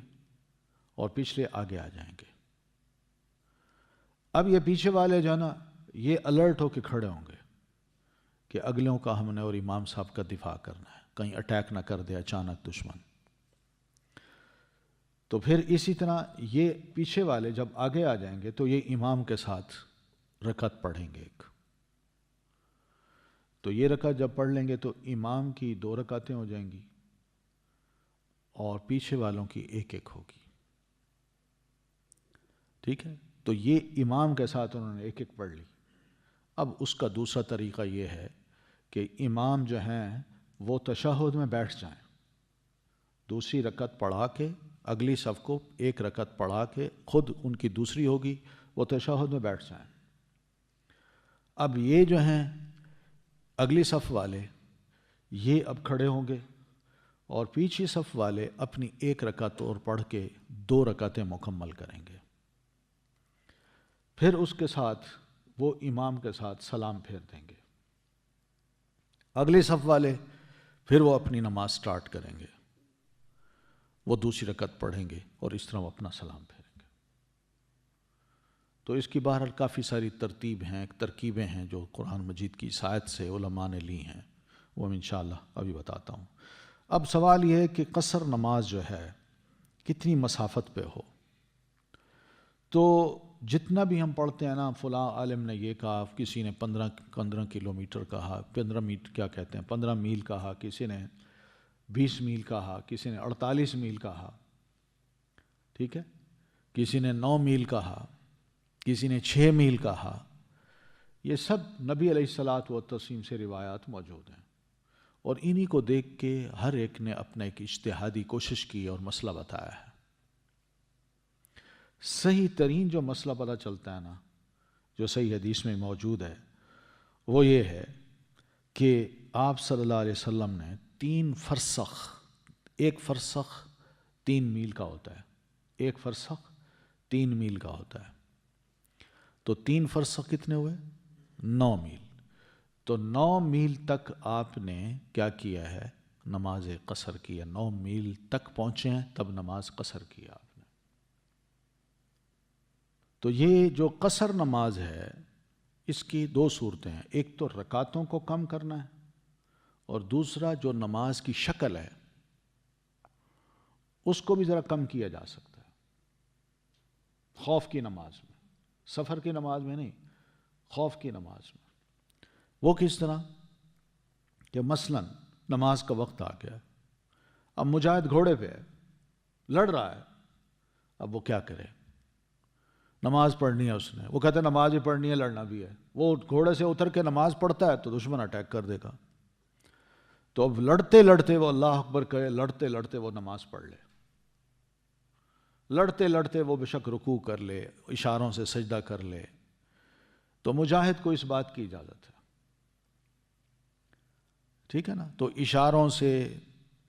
اور پچھلے آگے آ جائیں گے۔ اب یہ پیچھے والے جو ہے نا یہ الرٹ ہو کے کھڑے ہوں گے کہ اگلوں کا ہم نے اور امام صاحب کا دفاع کرنا ہے، کہیں اٹیک نہ کر دے اچانک دشمن۔ تو پھر اسی طرح یہ پیچھے والے جب آگے آ جائیں گے تو یہ امام کے ساتھ رکعت پڑھیں گے ایک، تو یہ رکعت جب پڑھ لیں گے تو امام کی 2 رکعتیں ہو جائیں گی اور پیچھے والوں کی 1 ہوگی، ٹھیک ہے۔ تو یہ امام کے ساتھ انہوں نے 1 پڑھ لی۔ اب اس کا دوسرا طریقہ یہ ہے کہ امام جو ہیں وہ تشہد میں بیٹھ جائیں، دوسری رکعت پڑھا کے اگلی صف کو 1 رکعت پڑھا کے خود ان کی دوسری ہوگی، وہ تشہد میں بیٹھ جائیں۔ اب یہ جو ہیں اگلی صف والے یہ اب کھڑے ہوں گے اور پیچھے صف والے اپنی 1 رکعت اور پڑھ کے 2 رکعتیں مکمل کریں گے، پھر اس کے ساتھ وہ امام کے ساتھ سلام پھیر دیں گے۔ اگلی صف والے پھر وہ اپنی نماز سٹارٹ کریں گے، وہ دوسری رکعت پڑھیں گے اور اس طرح وہ اپنا سلام پھیریں گے۔ تو اس کی بہرحال کافی ساری ترکیبیں ہیں جو قرآن مجید کی آیت سے علماء نے لی ہیں، وہ میں انشاءاللہ ابھی بتاتا ہوں۔ اب سوال یہ ہے کہ قصر نماز جو ہے کتنی مسافت پہ ہو، تو جتنا بھی ہم پڑھتے ہیں نا فلاں عالم نے یہ کہا، کسی نے 15 کلومیٹر کہا، 15 میل کیا کہتے ہیں 15 میل کہا، کسی نے 20 میل کہا، کسی نے 48 میل کہا، ٹھیک ہے، کسی نے 9 میل کہا، کسی نے 6 میل کہا، یہ سب نبی علیہ الصلاۃ والتسلیم سے روایات موجود ہیں، اور انہی کو دیکھ کے ہر ایک نے اپنے ایک اجتہادی کوشش کی اور مسئلہ بتایا ہے۔ صحیح ترین جو مسئلہ پتہ چلتا ہے نا، جو صحیح حدیث میں موجود ہے، وہ یہ ہے کہ آپ صلی اللہ علیہ وسلم نے 3 فرسخ، 1 فرسخ 3 میل کا ہوتا ہے، 1 فرسخ 3 میل کا ہوتا ہے، تو 3 فرسخ کتنے ہوئے 9 میل، تو 9 میل تک آپ نے کیا کیا ہے نماز قصر کی ہے، 9 میل تک پہنچے ہیں تب نماز قصر کی آپ نے۔ تو یہ جو قصر نماز ہے اس کی 2 صورتیں ہیں، ایک تو رکعتوں کو کم کرنا ہے اور دوسرا جو نماز کی شکل ہے اس کو بھی ذرا کم کیا جا سکتا ہے، خوف کی نماز میں، سفر کی نماز میں نہیں، خوف کی نماز میں۔ وہ کس طرح کہ مثلاً نماز کا وقت آ گیا، اب مجاہد گھوڑے پہ ہے، لڑ رہا ہے، اب وہ کیا کرے؟ نماز پڑھنی ہے اس نے، وہ کہتا ہے نماز ہی پڑھنی ہے، لڑنا بھی ہے، وہ گھوڑے سے اتر کے نماز پڑھتا ہے تو دشمن اٹیک کر دے گا، تو اب لڑتے لڑتے وہ اللہ اکبر کہے، لڑتے لڑتے وہ نماز پڑھ لے، لڑتے لڑتے وہ بے شک رکوع کر لے، اشاروں سے سجدہ کر لے، تو مجاہد کو اس بات کی اجازت ہے، ٹھیک ہے نا؟ تو اشاروں سے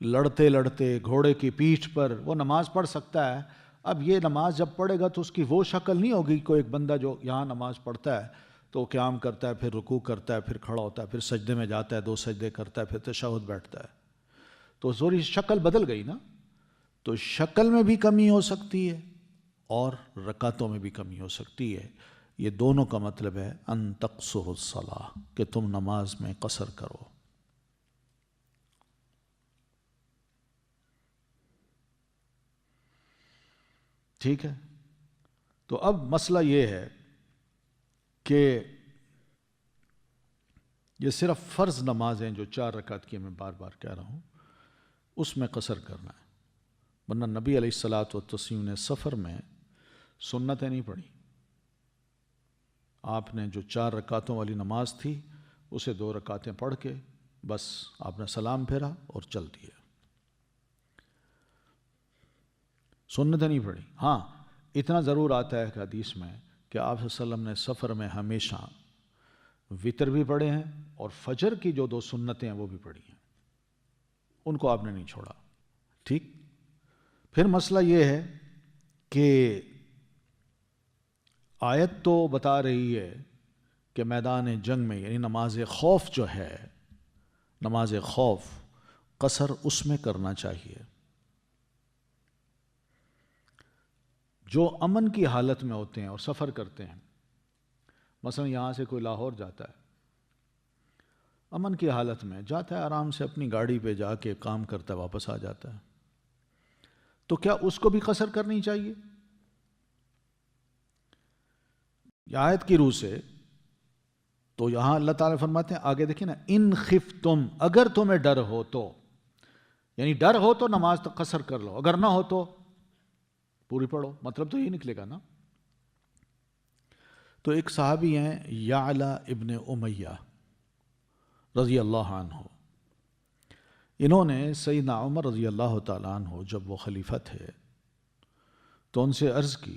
لڑتے لڑتے گھوڑے کی پیٹھ پر وہ نماز پڑھ سکتا ہے۔ اب یہ نماز جب پڑھے گا تو اس کی وہ شکل نہیں ہوگی کوئی ایک بندہ جو یہاں نماز پڑھتا ہے تو قیام کرتا ہے، پھر رکوع کرتا ہے، پھر کھڑا ہوتا ہے، پھر سجدے میں جاتا ہے، 2 سجدے کرتا ہے، پھر تشہد بیٹھتا ہے، تو تھوڑی شکل بدل گئی نا؟ تو شکل میں بھی کمی ہو سکتی ہے اور رکعتوں میں بھی کمی ہو سکتی ہے۔ یہ دونوں کا مطلب ہے ان تقصروا الصلاۃ، کہ تم نماز میں قصر کرو۔ ٹھیک ہے؟ تو اب مسئلہ یہ ہے کہ یہ صرف فرض نمازیں جو 4 رکعت کی میں بار بار کہہ رہا ہوں اس میں قصر کرنا ہے، ورنہ نبی علیہ الصلاۃ والتسلیم نے سفر میں سنتیں نہیں پڑھی، آپ نے جو 4 رکعتوں والی نماز تھی اسے 2 رکعتیں پڑھ کے بس آپ نے سلام پھیرا اور چل دیے، سنتیں نہیں پڑھی۔ ہاں اتنا ضرور آتا ہے کہ حدیث میں کہ آپ صلی اللہ علیہ وسلم نے سفر میں ہمیشہ وتر بھی پڑھے ہیں اور فجر کی جو 2 سنتیں ہیں وہ بھی پڑھی ہیں، ان کو آپ نے نہیں چھوڑا۔ ٹھیک؟ پھر مسئلہ یہ ہے کہ آیت تو بتا رہی ہے کہ میدان جنگ میں یعنی نماز خوف جو ہے، نماز خوف قصر اس میں کرنا چاہیے۔ جو امن کی حالت میں ہوتے ہیں اور سفر کرتے ہیں، مثلا یہاں سے کوئی لاہور جاتا ہے، امن کی حالت میں جاتا ہے، آرام سے اپنی گاڑی پہ جا کے کام کرتا ہے، واپس آ جاتا ہے، تو کیا اس کو بھی قصر کرنی چاہیے؟ یہ آیت کی روح سے تو یہاں اللہ تعالیٰ فرماتے ہیں، آگے دیکھیں نا، ان خفتم، اگر تمہیں ڈر ہو تو، یعنی ڈر ہو تو نماز تو قصر کر لو، اگر نہ ہو تو پوری پڑھو، مطلب تو یہی نکلے گا نا۔ تو ایک صحابی ہیں یعلا ابن امیہ رضی اللہ عنہ، انہوں نے سیدنا عمر رضی اللہ تعالیٰ عنہ جب وہ خلیفہ تھے تو ان سے عرض کی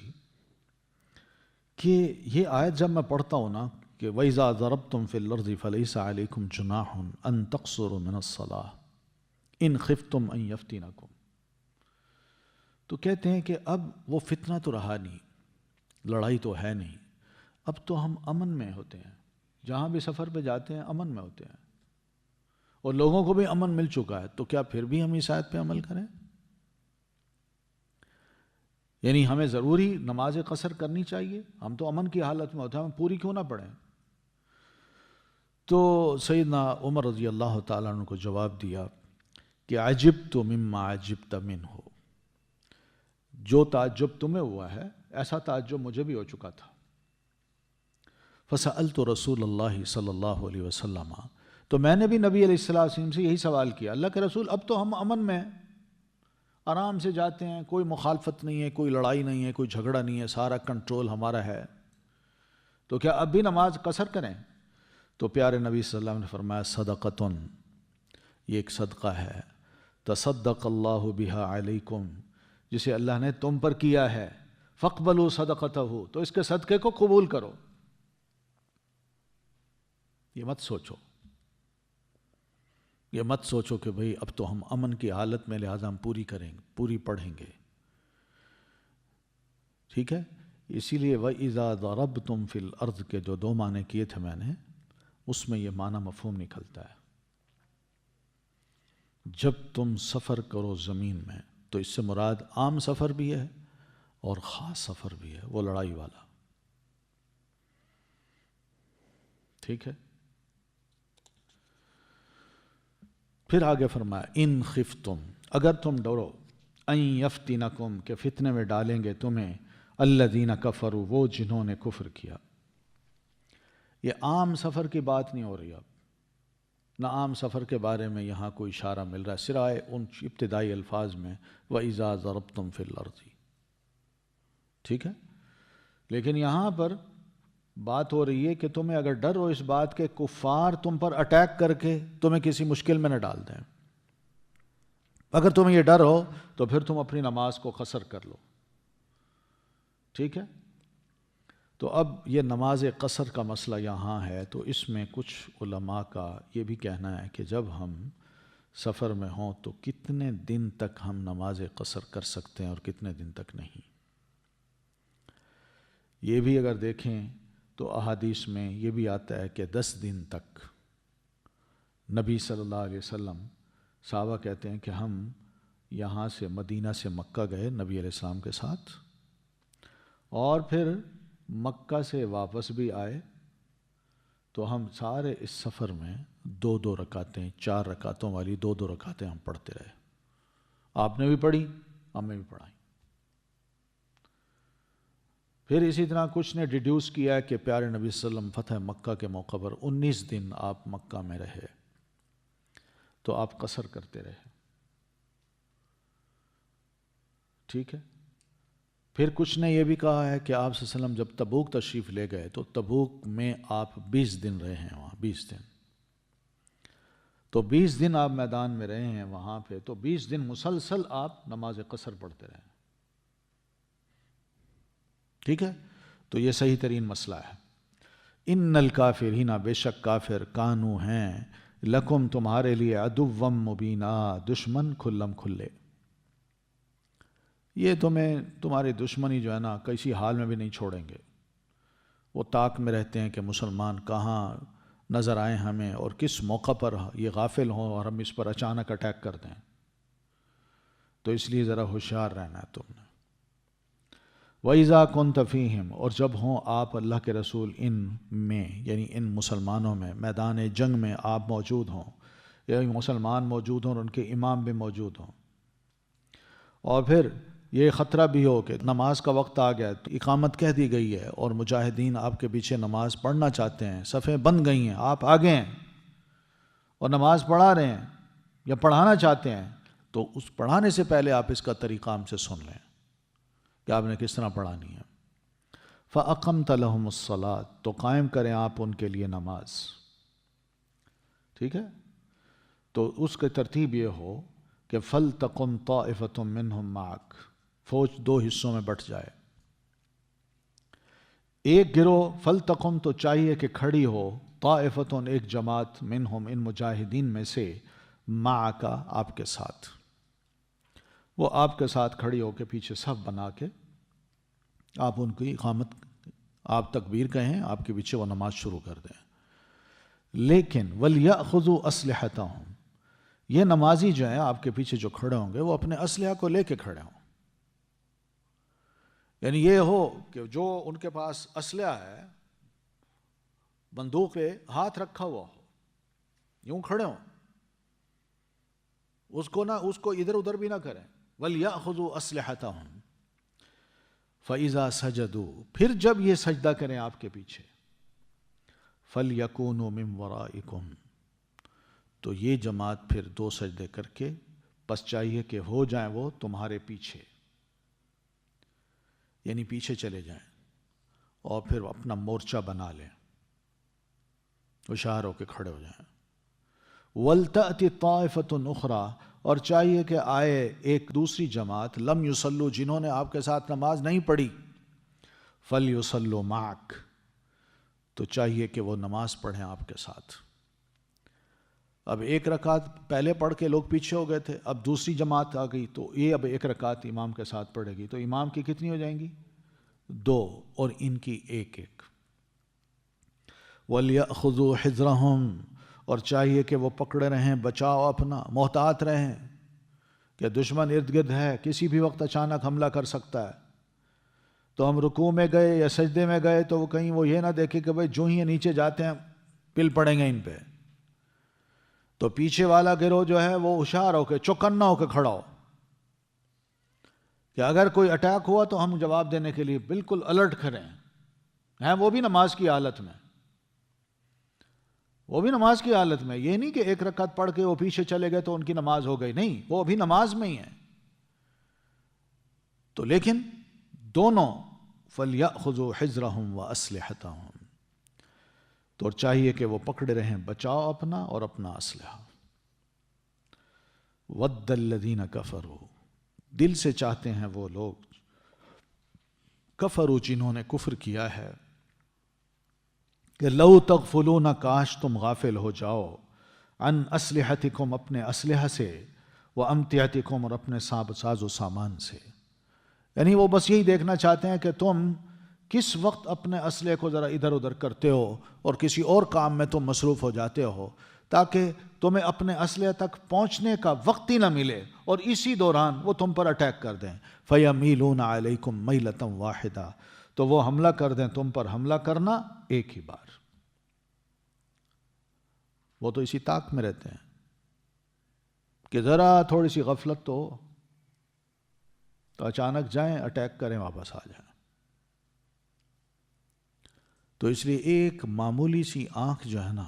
کہ یہ آیت جب میں پڑھتا ہوں نا کہ وَإِذَا ضَرَبْتُمْ فِي الْأَرْضِ فَلَيْسَ عَلَيْكُمْ جُنَاحٌ أَن تَقْصُرُوا مِنَ الصَّلَاةِ إِنْ خِفْتُمْ أَن يَفْتِنَكُمْ، تو کہتے ہیں کہ اب وہ فتنہ تو رہا نہیں، لڑائی تو ہے نہیں، اب تو ہم امن میں ہوتے ہیں، جہاں بھی سفر پہ جاتے ہیں امن میں ہوتے ہیں، اور لوگوں کو بھی امن مل چکا ہے، تو کیا پھر بھی ہم اس آیت پہ عمل کریں؟ یعنی ہمیں ضروری نماز قصر کرنی چاہیے، ہم تو امن کی حالت میں ہوتے ہیں، ہم پوری کیوں نہ پڑھیں؟ تو سیدنا عمر رضی اللہ تعالیٰ عنہ کو جواب دیا کہ عجبت مما عجبت منہ، جو تعجب تمہیں ہوا ہے ایسا تعجب مجھے بھی ہو چکا تھا۔ فسألت رسول اللہ صلی اللہ علیہ وسلم، تو میں نے بھی نبی علیہ السلام سے یہی سوال کیا، اللہ کے رسول اب تو ہم امن میں ہیں، آرام سے جاتے ہیں، کوئی مخالفت نہیں ہے، کوئی لڑائی نہیں ہے، کوئی جھگڑا نہیں ہے، سارا کنٹرول ہمارا ہے، تو کیا اب بھی نماز قصر کریں؟ تو پیارے نبی صلی اللہ علیہ وسلم نے فرمایا صدقتن، یہ ایک صدقہ ہے، تصدق اللہ بہا علیکم، جسے اللہ نے تم پر کیا ہے، فاقبلوا صدقتہ، تو اس کے صدقے کو قبول کرو۔ یہ مت سوچو، یہ مت سوچو کہ بھئی اب تو ہم امن کی حالت میں لہذا ہم پوری کریں گے، پوری پڑھیں گے، ٹھیک ہے؟ اسی لیے وَإِذَا ضَرَبْتُمْ فِي الْأَرْضِ کے جو 2 معنی کیے تھے میں نے، اس میں یہ معنی مفہوم نکلتا ہے، جب تم سفر کرو زمین میں، تو اس سے مراد عام سفر بھی ہے اور خاص سفر بھی ہے، وہ لڑائی والا، ٹھیک ہے؟ پھر آگے فرمایا ان خفتم، اگر تم ڈرو، ان یفتنکم، کہ فتنے میں ڈالیں گے تمہیں، الذین کفروا، وہ جنہوں نے کفر کیا۔ یہ عام سفر کی بات نہیں ہو رہی اب، نہ عام سفر کے بارے میں یہاں کوئی اشارہ مل رہا ہے سرائے ان ابتدائی الفاظ میں وَإِذَا ضَرَبْتُمْ فِي الْأَرْضِ، ٹھیک ہے. لیکن یہاں پر بات ہو رہی ہے کہ تمہیں اگر ڈر ہو اس بات کے کفار تم پر اٹیک کر کے تمہیں کسی مشکل میں نہ ڈال دیں، اگر تمہیں یہ ڈر ہو تو پھر تم اپنی نماز کو قصر کر لو، ٹھیک ہے. تو اب یہ نماز قصر کا مسئلہ یہاں ہے، تو اس میں کچھ علماء کا یہ بھی کہنا ہے کہ جب ہم سفر میں ہوں تو کتنے دن تک ہم نماز قصر کر سکتے ہیں اور کتنے دن تک نہیں. یہ بھی اگر دیکھیں تو احادیث میں یہ بھی آتا ہے کہ 10 دن تک نبی صلی اللہ علیہ وسلم، صحابہ کہتے ہیں کہ ہم یہاں سے مدینہ سے مکہ گئے نبی علیہ السلام کے ساتھ، اور پھر مکہ سے واپس بھی آئے، تو ہم سارے اس سفر میں 2 رکعتیں، 4 رکعتوں والی 2 رکعتیں ہم پڑھتے رہے. آپ نے بھی پڑھی، ہم نے بھی پڑھائی. پھر اسی طرح کچھ نے ڈیڈیوس کیا ہے کہ پیارے نبی صلی اللہ علیہ وسلم فتح مکہ کے موقع پر 19 دن آپ مکہ میں رہے تو آپ قصر کرتے رہے، ٹھیک ہے. پھر کچھ نے یہ بھی کہا ہے کہ آپ صلی اللہ علیہ وسلم جب تبوک تشریف لے گئے تو تبوک میں آپ 20 دن رہے ہیں وہاں، 20 دن. تو 20 دن آپ میدان میں رہے ہیں وہاں پہ، تو 20 دن مسلسل آپ نماز قصر پڑھتے رہے، ٹھیک ہے. تو یہ صحیح ترین مسئلہ ہے. ان الکافرین، بے شک کافر، کانو ہیں، لکم تمہارے لیے، عدوم مبینا، دشمن کھلم کھلے. یہ تمہاری دشمنی جو ہے نا کسی حال میں بھی نہیں چھوڑیں گے. وہ طاق میں رہتے ہیں کہ مسلمان کہاں نظر آئیں ہمیں اور کس موقع پر یہ غافل ہوں اور ہم اس پر اچانک اٹیک کر دیں. تو اس لیے ذرا ہوشیار رہنا ہے تم نے. وَإِذَا كُنْتَ فِيهِمْ، اور جب ہوں آپ اللہ کے رسول ان میں، یعنی ان مسلمانوں میں، میدان جنگ میں آپ موجود ہوں، یعنی مسلمان موجود ہوں اور ان کے امام بھی موجود ہوں، اور پھر یہ خطرہ بھی ہو کہ نماز کا وقت آ گیا، تو اقامت کہہ دی گئی ہے اور مجاہدین آپ کے پیچھے نماز پڑھنا چاہتے ہیں، صفیں بن گئی ہیں، آپ آگے ہیں اور نماز پڑھا رہے ہیں یا پڑھانا چاہتے ہیں، تو اس پڑھانے سے پہلے آپ اس کا طریقہ ہم سے سن لیں کہ آپ نے کس طرح پڑھانی ہے. فَأَقَمْتَ لَهُمُ الصَّلَاةَ، تو قائم کریں آپ ان کے لیے نماز، ٹھیک ہے. تو اس کی ترتیب یہ ہو کہ فَلْتَقُمْ طَائِفَةٌ مِّنْهُمْ مَعَكَ، فوج 2 حصوں میں بٹ جائے. ایک گروہ، فَلْتَقُمْ تو چاہیے کہ کھڑی ہو، طَائِفَةٌ ایک جماعت، مِّنْهُمْ ان مجاہدین میں سے، مَعَكَ آپ کے ساتھ، وہ آپ کے ساتھ کھڑی ہو کے پیچھے صف بنا کے آپ ان کی اقامت، آپ تکبیر کہیں، آپ کے پیچھے وہ نماز شروع کر دیں. لیکن وَلْيَأْخُذُوا أَسْلِحَتَهُمْ، یہ نمازی جو ہیں آپ کے پیچھے جو کھڑے ہوں گے وہ اپنے اسلحہ کو لے کے کھڑے ہوں. یعنی یہ ہو کہ جو ان کے پاس اسلحہ ہے، بندوق پہ ہاتھ رکھا ہوا ہو، یوں کھڑے ہوں، اس کو ادھر ادھر بھی نہ کریں. وَلْيَأْخُذُوا أَسْلِحَتَهُمْ فَإِذَا سَجَدُوا، پھر جب یہ سجدہ کریں آپ کے پیچھے، فَلْيَكُونُوا مِنْ وَرَائِكُمْ، تو یہ جماعت پھر 2 سجدے کر کے بس چاہیے کہ ہو جائیں وہ تمہارے پیچھے، یعنی پیچھے چلے جائیں اور پھر اپنا مورچہ بنا لیں، ہوشیار ہو کے کھڑے ہو جائیں. وَلْتَأْتِ طَائِفَةٌ أُخْرَى، اور چاہیے کہ آئے ایک دوسری جماعت، لم یصلوا، جنہوں نے آپ کے ساتھ نماز نہیں پڑھی، فَلْيُصَلُّوا مَعَكَ، تو چاہیے کہ وہ نماز پڑھیں آپ کے ساتھ. اب 1 رکعت پہلے پڑھ کے لوگ پیچھے ہو گئے تھے، اب دوسری جماعت آ گئی تو یہ اب 1 رکعت امام کے ساتھ پڑھے گی، تو امام کی کتنی ہو جائیں گی؟ 2، اور ان کی 1. وَلْيَأْخُذُوا حِذْرَهُمْ، اور چاہیے کہ وہ پکڑے رہیں بچاؤ اپنا، محتاط رہیں کہ دشمن ارد گرد ہے، کسی بھی وقت اچانک حملہ کر سکتا ہے. تو ہم رکوع میں گئے یا سجدے میں گئے تو وہ کہیں وہ یہ نہ دیکھے کہ بھئی جو ہی نیچے جاتے ہیں پل پڑیں گے ان پہ. تو پیچھے والا گروہ جو ہے وہ ہوشیار ہو کے، چوکنا ہو کے کھڑا ہو کہ اگر کوئی اٹیک ہوا تو ہم جواب دینے کے لیے بالکل الرٹ کریں، ہیں وہ بھی نماز کی حالت میں. وہ بھی نماز کی حالت میں، یہ نہیں کہ ایک رکعت پڑھ کے وہ پیچھے چلے گئے تو ان کی نماز ہو گئی، نہیں، وہ ابھی نماز میں ہی ہیں۔ تو لیکن دونوں فَلْيَأْخُذُوا حِذْرَهُمْ وَأَسْلِحَتَهُمْ، تو چاہیے کہ وہ پکڑے رہیں بچاؤ اپنا اور اپنا اسلحہ۔ وَدَّ الَّذِينَ كَفَرُوا، دل سے چاہتے ہیں وہ لوگ کفروا جنہوں نے کفر کیا ہے، کہ لو تغفلون، کاش تم غافل ہو جاؤ، عن اسلحتکم، اپنے اسلحہ سے، وامتعتکم، اور اپنے ساز و سامان سے۔ یعنی وہ بس یہی دیکھنا چاہتے ہیں کہ تم کس وقت اپنے اسلحے کو ذرا ادھر ادھر کرتے ہو اور کسی اور کام میں تم مصروف ہو جاتے ہو، تاکہ تمہیں اپنے اسلحے تک پہنچنے کا وقت ہی نہ ملے اور اسی دوران وہ تم پر اٹیک کر دیں۔ فَيَمِيلُونَ عَلَيْكُمْ مَيْلَةً وَاحِدَةً، تو وہ حملہ کر دیں تم پر حملہ کرنا ایک ہی بار۔ وہ تو اسی طاق میں رہتے ہیں کہ ذرا تھوڑی سی غفلت تو ہو، تو اچانک جائیں، اٹیک کریں، واپس آ جائیں۔ تو اس لیے ایک معمولی سی آنکھ جو ہے نا،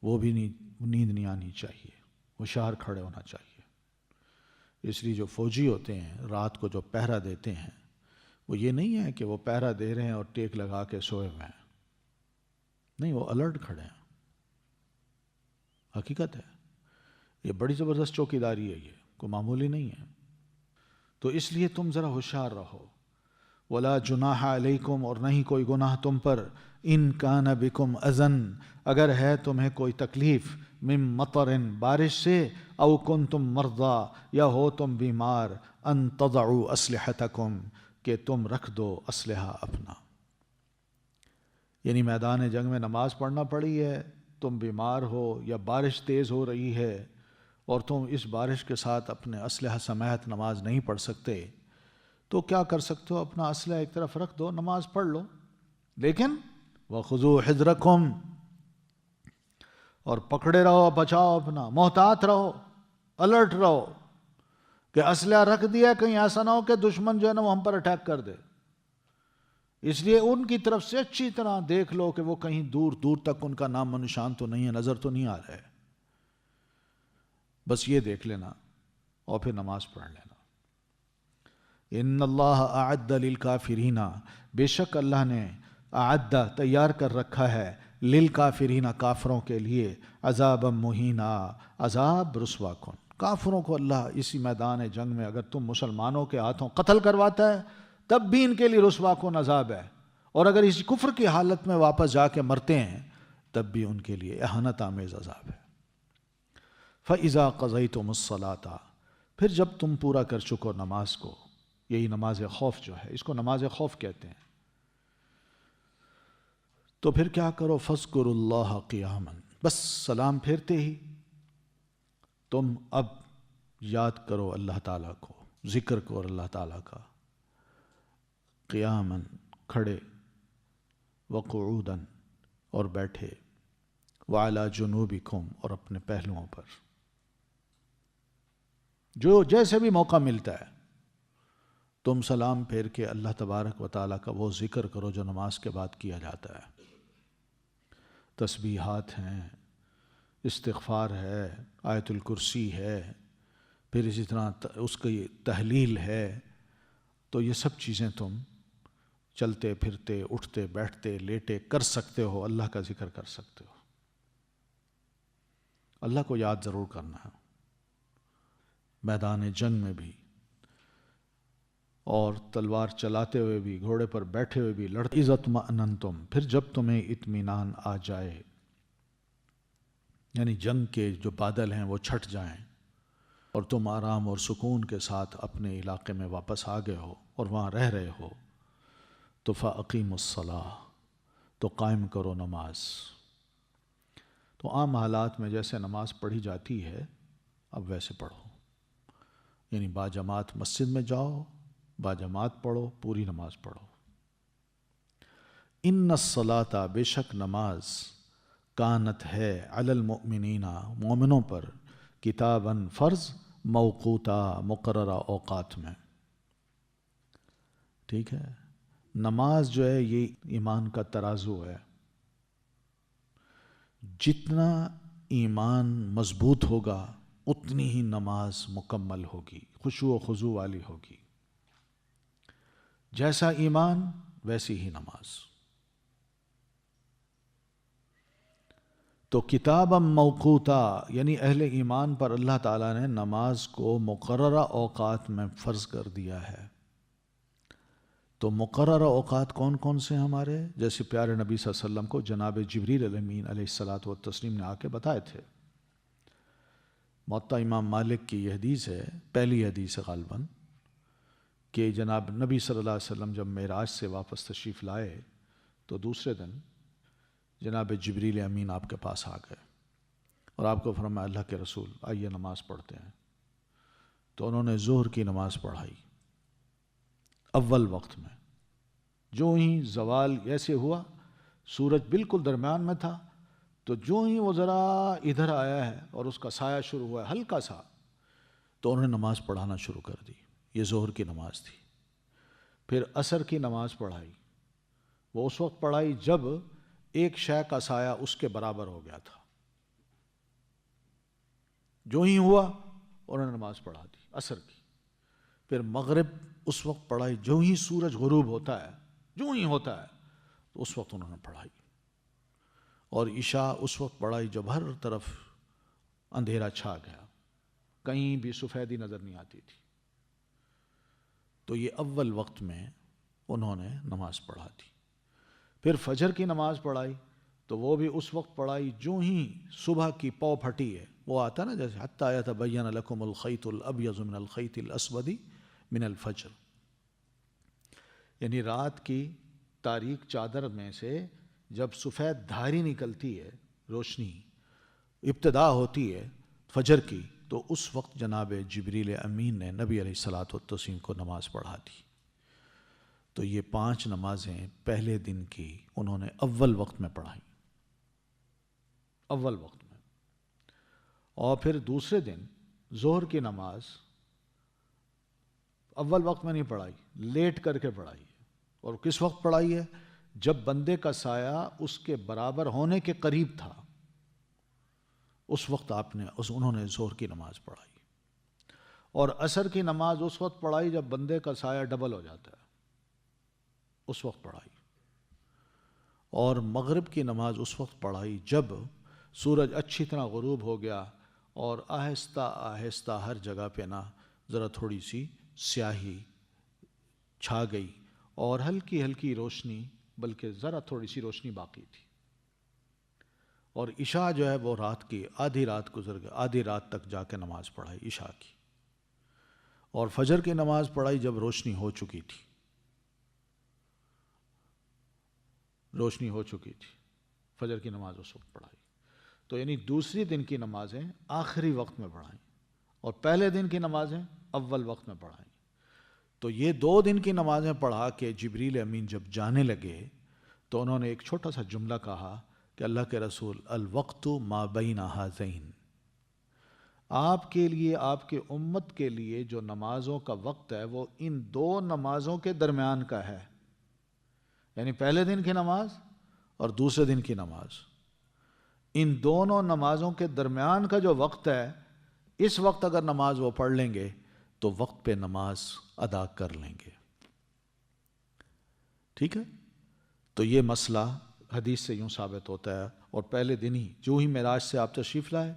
وہ بھی نیند نہیں آنی چاہیے، ہوشیار کھڑے ہونا چاہیے۔ اس لیے جو فوجی ہوتے ہیں رات کو جو پہرا دیتے ہیں، وہ یہ نہیں ہے کہ وہ پہرا دے رہے ہیں اور ٹیک لگا کے سوئے ہوئے ہیں، نہیں، وہ الرٹ کھڑے ہیں، حقیقت ہے۔ یہ بڑی زبردست چوکیداری ہے، یہ کوئی معمولی نہیں ہے۔ تو اس لیے تم ذرا ہوشیار رہو۔ ولا جناح علیکم، اور نہیں کوئی گناہ تم پر، ان کان بکم اذن، اگر ہے تمہیں کوئی تکلیف، من مطر، بارش سے، او کنتم مرضی، یا ہو تم بیمار، ان تضعوا اسلحتکم، کہ تم رکھ دو اسلحہ اپنا۔ یعنی میدان جنگ میں نماز پڑھنا پڑی ہے، تم بیمار ہو یا بارش تیز ہو رہی ہے اور تم اس بارش کے ساتھ اپنے اسلحہ سمیت نماز نہیں پڑھ سکتے، تو کیا کر سکتے ہو؟ اپنا اسلحہ ایک طرف رکھ دو، نماز پڑھ لو، لیکن وَخُذُوا حِذْرَكُمْ، اور پکڑے رہو، بچاؤ اپنا، محتاط رہو، الرٹ رہو، کہ اسلحہ رکھ دیا، کہیں ایسا نہ ہو کہ دشمن جو ہے نا وہ ہم پر اٹیک کر دے۔ اس لیے ان کی طرف سے اچھی طرح دیکھ لو کہ وہ کہیں دور دور تک ان کا نام و نشان تو نہیں ہے، نظر تو نہیں آ رہا ہے، بس یہ دیکھ لینا اور پھر نماز پڑھ لینا۔ ان اللہ اعد للکافرین، بے شک اللہ نے اعد، تیار کر رکھا ہے، للکافرین، کافروں کے لیے، عذابا مہینا، عذاب رسوا کن۔ کافروں کو اللہ اسی میدان جنگ میں اگر تم مسلمانوں کے ہاتھوں قتل کرواتا ہے تب بھی ان کے لیے رسوا کن عذاب ہے، اور اگر اسی کفر کی حالت میں واپس جا کے مرتے ہیں تب بھی ان کے لیے اہانت آمیز عذاب ہے۔ فَإِذَا قَضَيْتُمُ الصَّلَاةَ، پھر جب تم پورا کر چکو نماز کو، یہی نماز خوف جو ہے، اس کو نماز خوف کہتے ہیں، تو پھر کیا کرو؟ فَاذْكُرُوا اللَّهَ قِيَامًا، بس سلام پھیرتے ہی تم اب یاد کرو اللہ تعالیٰ کو، ذکر کرو اللہ تعالیٰ کا، قیاماً، کھڑے، وقعوداً، اور بیٹھے، وعلی جنوبکم، اور اپنے پہلوؤں پر، جو جیسے بھی موقع ملتا ہے تم سلام پھیر کے اللہ تبارک و تعالیٰ کا وہ ذکر کرو جو نماز کے بعد کیا جاتا ہے۔ تسبیحات ہیں، استغفار ہے، آیت الکرسی ہے، پھر اسی طرح اس کی تحلیل ہے، تو یہ سب چیزیں تم چلتے پھرتے، اٹھتے بیٹھتے، لیٹے کر سکتے ہو، اللہ کا ذکر کر سکتے ہو۔ اللہ کو یاد ضرور کرنا ہے، میدان جنگ میں بھی، اور تلوار چلاتے ہوئے بھی، گھوڑے پر بیٹھے ہوئے بھی، لڑتے، اذا اطمأننتم، پھر جب تمہیں اطمینان آ جائے، یعنی جنگ کے جو بادل ہیں وہ چھٹ جائیں اور تم آرام اور سکون کے ساتھ اپنے علاقے میں واپس آ گئے ہو اور وہاں رہ رہے ہو، تو فَأَقِیمُوا الصَّلَاةَ، تو قائم کرو نماز۔ تو عام حالات میں جیسے نماز پڑھی جاتی ہے اب ویسے پڑھو، یعنی باجماعت مسجد میں جاؤ، باجماعت پڑھو، پوری نماز پڑھو۔ ان الصلاۃ، بے شک نماز، کانت ہے، علی المؤمنین، مومنوں پر، کتاباً فرض، موقوتا، مقررہ اوقات میں۔ ٹھیک ہے، نماز جو ہے یہ ایمان کا ترازو ہے، جتنا ایمان مضبوط ہوگا اتنی ہی نماز مکمل ہوگی، خشوع و خضوع والی ہوگی. جیسا ایمان ویسی ہی نماز. تو کتابا موقوتا یعنی اہل ایمان پر اللہ تعالیٰ نے نماز کو مقررہ اوقات میں فرض کر دیا ہے. تو مقررہ اوقات کون کون سے ہیں ہمارے؟ جیسے پیارے نبی صلی اللہ علیہ وسلم کو جناب جبریل الامین علیہ الصلاۃ والتسلیم نے آ کے بتائے تھے. موطا امام مالک کی یہ حدیث ہے، پہلی حدیث ہے غالباً، کہ جناب نبی صلی اللہ علیہ وسلم جب معراج سے واپس تشریف لائے تو دوسرے دن جناب جبریل امین آپ کے پاس آ گئے اور آپ کو فرمایا اللہ کے رسول آئیے نماز پڑھتے ہیں. تو انہوں نے ظہر کی نماز پڑھائی اول وقت میں. جو ہی زوال ایسے ہوا، سورج بالکل درمیان میں تھا، تو جو ہی وہ ذرا ادھر آیا ہے اور اس کا سایہ شروع ہوا ہے ہلکا سا، تو انہوں نے نماز پڑھانا شروع کر دی. یہ ظہر کی نماز تھی. پھر عصر کی نماز پڑھائی. وہ اس وقت پڑھائی جب ایک شے کا سایہ اس کے برابر ہو گیا تھا. جو ہی ہوا انہوں نے نماز پڑھا دی عصر کی. پھر مغرب اس وقت پڑھائی جو ہی سورج غروب ہوتا ہے، جو ہی ہوتا ہے تو اس وقت انہوں نے پڑھائی. اور عشاء اس وقت پڑھائی جب ہر طرف اندھیرا چھا گیا، کہیں بھی سفیدی نظر نہیں آتی تھی. تو یہ اول وقت میں انہوں نے نماز پڑھا دی. پھر فجر کی نماز پڑھائی تو وہ بھی اس وقت پڑھائی جو ہی صبح کی پاؤ پھٹی ہے، وہ آتا نا جیسے حتی یتبین لکم الخیط الابیض من الخیط الاسود من الفجر، یعنی رات کی تاریک چادر میں سے جب سفید دھاری نکلتی ہے، روشنی ابتدا ہوتی ہے فجر کی، تو اس وقت جناب جبریل امین نے نبی علیہ الصلاۃ والتسلیم کو نماز پڑھا دی. تو یہ 5 نمازیں پہلے دن کی انہوں نے اول وقت میں پڑھائیں، اول وقت میں. اور پھر دوسرے دن ظہر کی نماز اول وقت میں نہیں پڑھائی، لیٹ کر کے پڑھائی. اور کس وقت پڑھائی ہے؟ جب بندے کا سایہ اس کے برابر ہونے کے قریب تھا، اس وقت انہوں نے ظہر کی نماز پڑھائی. اور عصر کی نماز اس وقت پڑھائی جب بندے کا سایہ ڈبل ہو جاتا ہے، اس وقت پڑھائی. اور مغرب کی نماز اس وقت پڑھائی جب سورج اچھی طرح غروب ہو گیا اور آہستہ آہستہ ہر جگہ پہ نا ذرا تھوڑی سی سیاہی چھا گئی اور ہلکی ہلکی روشنی، بلکہ ذرا تھوڑی سی روشنی باقی تھی. اور عشاء جو ہے وہ رات کی آدھی رات گزر گئی، آدھی رات تک جا کے نماز پڑھائی عشاء کی. اور فجر کی نماز پڑھائی جب روشنی ہو چکی تھی، روشنی ہو چکی تھی، فجر کی نماز اس وقت پڑھائی. تو یعنی دوسری دن کی نمازیں آخری وقت میں پڑھائیں اور پہلے دن کی نمازیں اول وقت میں پڑھائیں. تو یہ 2 دن کی نمازیں پڑھا کے جبریل امین جب جانے لگے تو انہوں نے ایک چھوٹا سا جملہ کہا کہ اللہ کے رسول الوقت ما بین ھذین، آپ کے لیے، آپ کے امت کے لیے جو نمازوں کا وقت ہے وہ ان 2 نمازوں کے درمیان کا ہے. یعنی پہلے دن کی نماز اور دوسرے دن کی نماز، ان دونوں نمازوں کے درمیان کا جو وقت ہے، اس وقت اگر نماز وہ پڑھ لیں گے تو وقت پہ نماز ادا کر لیں گے. ٹھیک ہے؟ تو یہ مسئلہ حدیث سے یوں ثابت ہوتا ہے. اور پہلے دن ہی جو ہی معراج سے آپ تشریف لائے،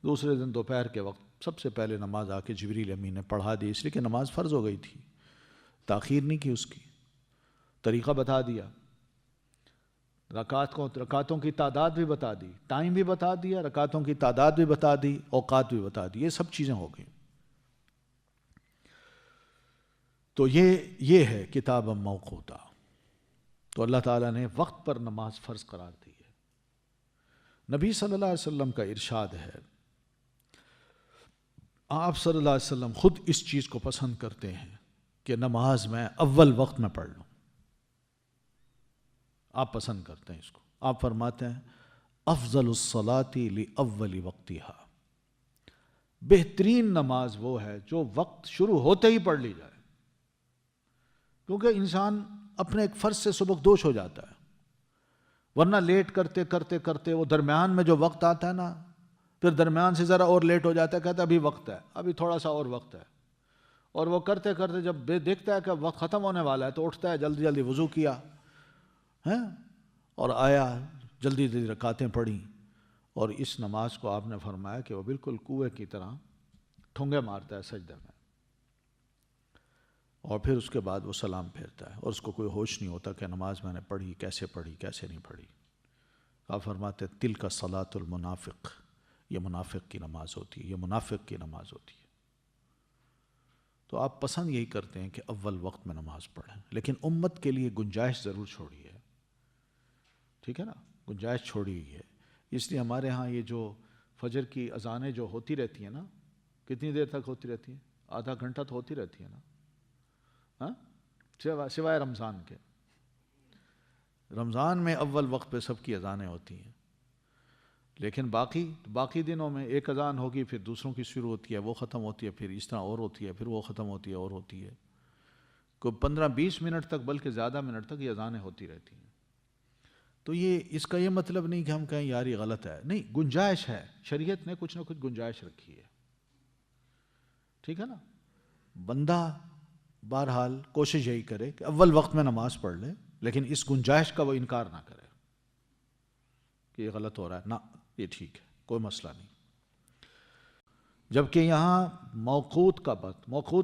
دوسرے دن دوپہر کے وقت سب سے پہلے نماز آ کے جبریل امین نے پڑھا دی. اس لیے کہ نماز فرض ہو گئی تھی، تاخیر نہیں کی، اس کی طریقہ بتا دیا، رکعتوں کی تعداد بھی بتا دی، ٹائم بھی بتا دیا، رکعتوں کی تعداد بھی بتا دی، اوقات بھی بتا دی. یہ سب چیزیں ہو گئیں. تو یہ ہے کتاب موقوتا. تو اللہ تعالیٰ نے وقت پر نماز فرض قرار دی ہے. نبی صلی اللہ علیہ وسلم کا ارشاد ہے، آپ صلی اللہ علیہ وسلم خود اس چیز کو پسند کرتے ہیں کہ نماز میں اول وقت میں پڑھ لوں. آپ پسند کرتے ہیں اس کو. آپ فرماتے ہیں افضل الصلاۃ لاول وقتہا، بہترین نماز وہ ہے جو وقت شروع ہوتے ہی پڑھ لی جائے. کیونکہ انسان اپنے ایک فرض سے سبکدوش ہو جاتا ہے. ورنہ لیٹ کرتے کرتے کرتے وہ درمیان میں جو وقت آتا ہے نا، پھر درمیان سے ذرا اور لیٹ ہو جاتا ہے، کہتا ہے ابھی وقت ہے، ابھی تھوڑا سا اور وقت ہے، اور وہ کرتے کرتے جب دیکھتا ہے کہ وقت ختم ہونے والا ہے تو اٹھتا ہے، جلدی جلدی وضو کیا ہے اور آیا، جلدی جلدی رکعتیں پڑھی، اور اس نماز کو آپ نے فرمایا کہ وہ بالکل کنویں کی طرح ٹھونگے مارتا ہے سجدے میں، اور پھر اس کے بعد وہ سلام پھیرتا ہے، اور اس کو کوئی ہوش نہیں ہوتا کہ نماز میں نے پڑھی کیسے نہیں پڑھی۔ آپ فرماتے تلک صلاۃ المنافق، یہ منافق کی نماز ہوتی ہے، یہ منافق کی نماز ہوتی ہے۔ تو آپ پسند یہی کرتے ہیں کہ اول وقت میں نماز پڑھیں، لیکن امت کے لیے گنجائش ضرور چھوڑی ہے، ٹھیک ہے نا، گنجائش چھوڑی ہوئی ہے۔ اس لیے ہمارے ہاں یہ جو فجر کی اذانیں جو ہوتی رہتی ہیں نا، کتنی دیر تک ہوتی رہتی ہیں؟ آدھا گھنٹہ تو ہوتی رہتی ہے نا، ہاں، سوائے رمضان کے۔ رمضان میں اول وقت پہ سب کی اذانیں ہوتی ہیں، لیکن باقی دنوں میں ایک اذان ہوگی، پھر دوسروں کی شروع ہوتی ہے، وہ ختم ہوتی ہے، پھر اس طرح اور ہوتی ہے، پھر وہ ختم ہوتی ہے اور ہوتی ہے، کوئی 15-20 منٹ تک بلکہ زیادہ منٹ تک یہ اذانیں ہوتی رہتی ہیں۔ تو اس کا یہ مطلب نہیں کہ ہم کہیں یار یہ غلط ہے، نہیں، گنجائش ہے، شریعت نے کچھ نہ کچھ گنجائش رکھی ہے، ٹھیک ہے نا۔ بندہ بہرحال کوشش یہی کرے کہ اول وقت میں نماز پڑھ لے، لیکن اس گنجائش کا وہ انکار نہ کرے کہ یہ غلط ہو رہا ہے، نہ، یہ ٹھیک ہے، کوئی مسئلہ نہیں۔ جبکہ یہاں موقوت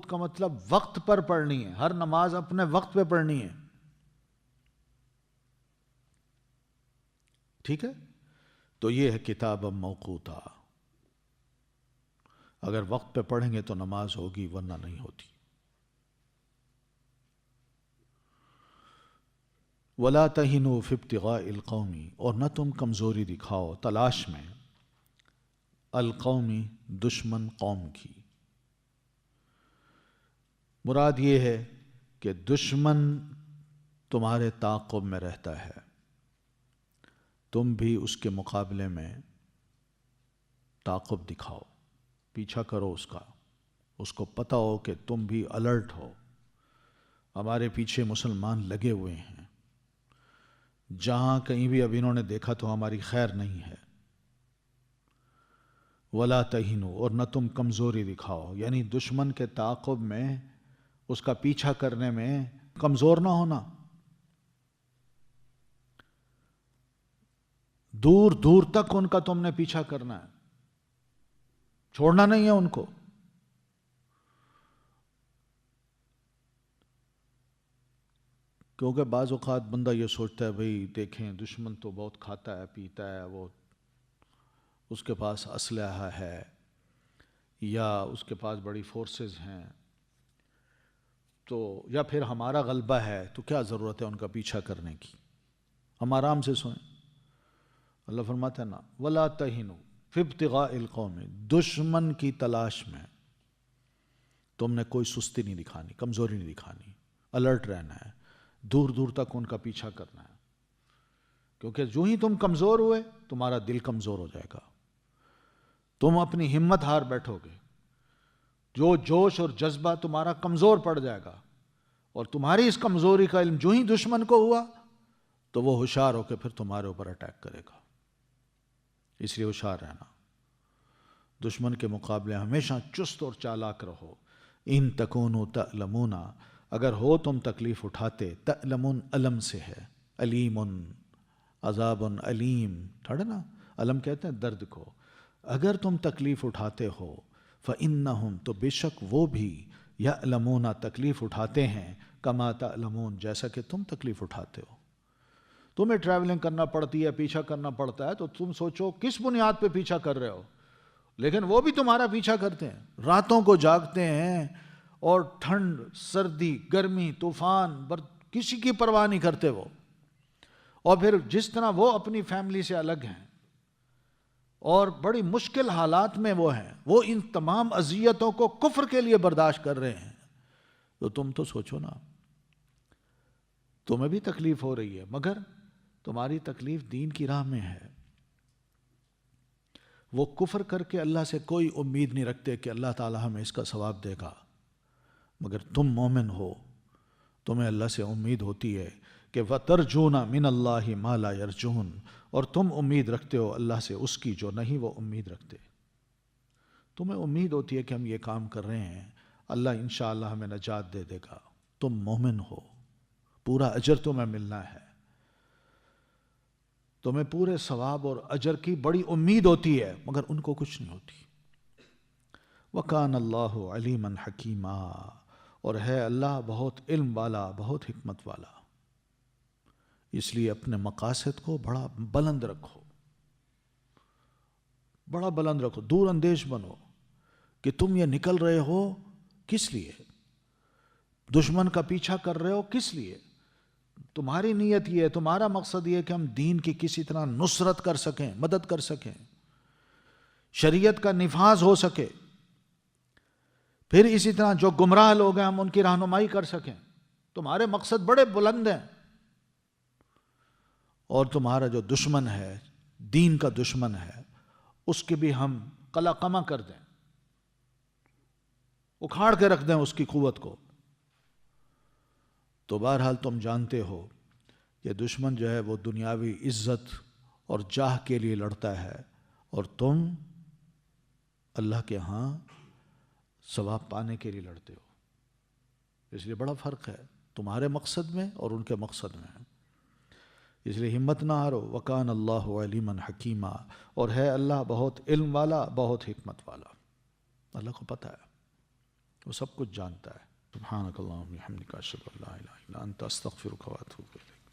کا مطلب وقت پر پڑھنی ہے، ہر نماز اپنے وقت پہ پڑھنی ہے، ٹھیک ہے۔ تو یہ ہے کتاب موقوتا، اگر وقت پہ پڑھیں گے تو نماز ہوگی، ورنہ نہیں ہوتی۔ وَلَا تَهِنُوا فِي ابْتِغَاءِ الْقَوْمِ، اور نہ تم کمزوری دکھاؤ تلاش میں القومی، دشمن قوم کی۔ مراد یہ ہے کہ دشمن تمہارے تعاقب میں رہتا ہے، تم بھی اس کے مقابلے میں تعاقب دکھاؤ، پیچھا کرو اس کو پتہ ہو کہ تم بھی الرٹ ہو، ہمارے پیچھے مسلمان لگے ہوئے ہیں، جہاں کہیں بھی اب انہوں نے دیکھا تو ہماری خیر نہیں ہے۔ وَلَا تَهِنُوا، اور نہ تم کمزوری دکھاؤ، یعنی دشمن کے تعاقب میں، اس کا پیچھا کرنے میں کمزور نہ ہونا، دور دور تک ان کا تم نے پیچھا کرنا ہے، چھوڑنا نہیں ہے ان کو۔ کیونکہ بعض اوقات بندہ یہ سوچتا ہے بھئی دیکھیں دشمن تو بہت کھاتا ہے پیتا ہے، وہ اس کے پاس اسلحہ ہے یا اس کے پاس بڑی فورسز ہیں، تو یا پھر ہمارا غلبہ ہے، تو کیا ضرورت ہے ان کا پیچھا کرنے کی، ہم آرام سے سوئیں۔ اللہ فرماتا ہے نا، وَلَا تَهِنُوا فِي ابْتِغَاءِ الْقَوْمِ، دشمن کی تلاش میں تم نے کوئی سستی نہیں دکھانی، کمزوری نہیں دکھانی، الرٹ رہنا ہے، دور دور تک ان کا پیچھا کرنا ہے، کیونکہ جو ہی تم کمزور ہوئے تمہارا دل کمزور ہو جائے گا، تم اپنی ہمت ہار بیٹھو گے، جو جوش اور جذبہ تمہارا کمزور پڑ جائے گا، اور تمہاری اس کمزوری کا علم جو ہی دشمن کو ہوا تو وہ ہوشیار ہو کے پھر تمہارے اوپر اٹیک کرے گا۔ اس لیے ہوشیار رہنا، دشمن کے مقابلے ہمیشہ چست اور چالاک رہو۔ ان تکونوا تعلمون، اگر ہو تم تکلیف اٹھاتے، تعلمون علم سے ہے، علیم عذاب علیم، ٹھڑا نا، علم کہتے ہیں درد کو، اگر تم تکلیف اٹھاتے ہو، فإنہم، تو بے شک وہ بھی، یعلمون، تکلیف اٹھاتے ہیں، کما تعلمون، جیسا کہ تم تکلیف اٹھاتے ہو۔ تمہیں ٹریولنگ کرنا پڑتی ہے، پیچھا کرنا پڑتا ہے، تو تم سوچو کس بنیاد پہ پیچھا کر رہے ہو، لیکن وہ بھی تمہارا پیچھا کرتے ہیں، راتوں کو جاگتے ہیں، اور ٹھنڈ، سردی، گرمی، طوفان، کسی کی پرواہ نہیں کرتے وہ، اور پھر جس طرح وہ اپنی فیملی سے الگ ہیں اور بڑی مشکل حالات میں وہ ہیں، وہ ان تمام اذیتوں کو کفر کے لیے برداشت کر رہے ہیں، تو تم تو سوچو نا، تمہیں بھی تکلیف ہو رہی ہے، مگر تمہاری تکلیف دین کی راہ میں ہے۔ وہ کفر کر کے اللہ سے کوئی امید نہیں رکھتے کہ اللہ تعالیٰ ہمیں اس کا ثواب دے گا، مگر تم مومن ہو، تمہیں اللہ سے امید ہوتی ہے کہ وَتَرْجُونَ مِنَ اللَّهِ مَا لَا يَرْجُونَ، اور تم امید رکھتے ہو اللہ سے اس کی جو نہیں وہ امید رکھتے۔ تمہیں امید ہوتی ہے کہ ہم یہ کام کر رہے ہیں، اللہ انشاءاللہ ہمیں نجات دے دے گا، تم مومن ہو، پورا اجر تمہیں ملنا ہے، تمہیں پورے ثواب اور اجر کی بڑی امید ہوتی ہے، مگر ان کو کچھ نہیں ہوتی۔ وَكَانَ اللَّهُ عَلِيمًا حَكِيمًا، اور ہے اللہ بہت علم والا، بہت حکمت والا۔ اس لیے اپنے مقاصد کو بڑا بلند رکھو، بڑا بلند رکھو، دور اندیش بنو کہ تم یہ نکل رہے ہو کس لیے، دشمن کا پیچھا کر رہے ہو کس لیے، تمہاری نیت یہ ہے، تمہارا مقصد یہ ہے کہ ہم دین کی کسی طرح نصرت کر سکیں، مدد کر سکیں، شریعت کا نفاذ ہو سکے، پھر اسی طرح جو گمراہ لوگ ہیں ہم ان کی رہنمائی کر سکیں۔ تمہارے مقصد بڑے بلند ہیں، اور تمہارا جو دشمن ہے، دین کا دشمن ہے، اس کی بھی ہم قلع قمع کر دیں، اکھاڑ کے رکھ دیں اس کی قوت کو۔ تو بہرحال تم جانتے ہو کہ دشمن جو ہے وہ دنیاوی عزت اور جاہ کے لیے لڑتا ہے، اور تم اللہ کے ہاں ثواب پانے کے لیے لڑتے ہو۔ اس لیے بڑا فرق ہے تمہارے مقصد میں اور ان کے مقصد میں، اس لیے ہمت نہ ہارو۔ وَكَانَ اللَّهُ عَلِيمًا حَكِيمًا، اور ہے اللہ بہت علم والا، بہت حکمت والا۔ اللہ کو پتہ ہے، وہ سب کچھ جانتا ہے۔ سبحانک اللہم وبحمدک، اشہد ان لا الہ الا انت، استغفرک واتوب الیک۔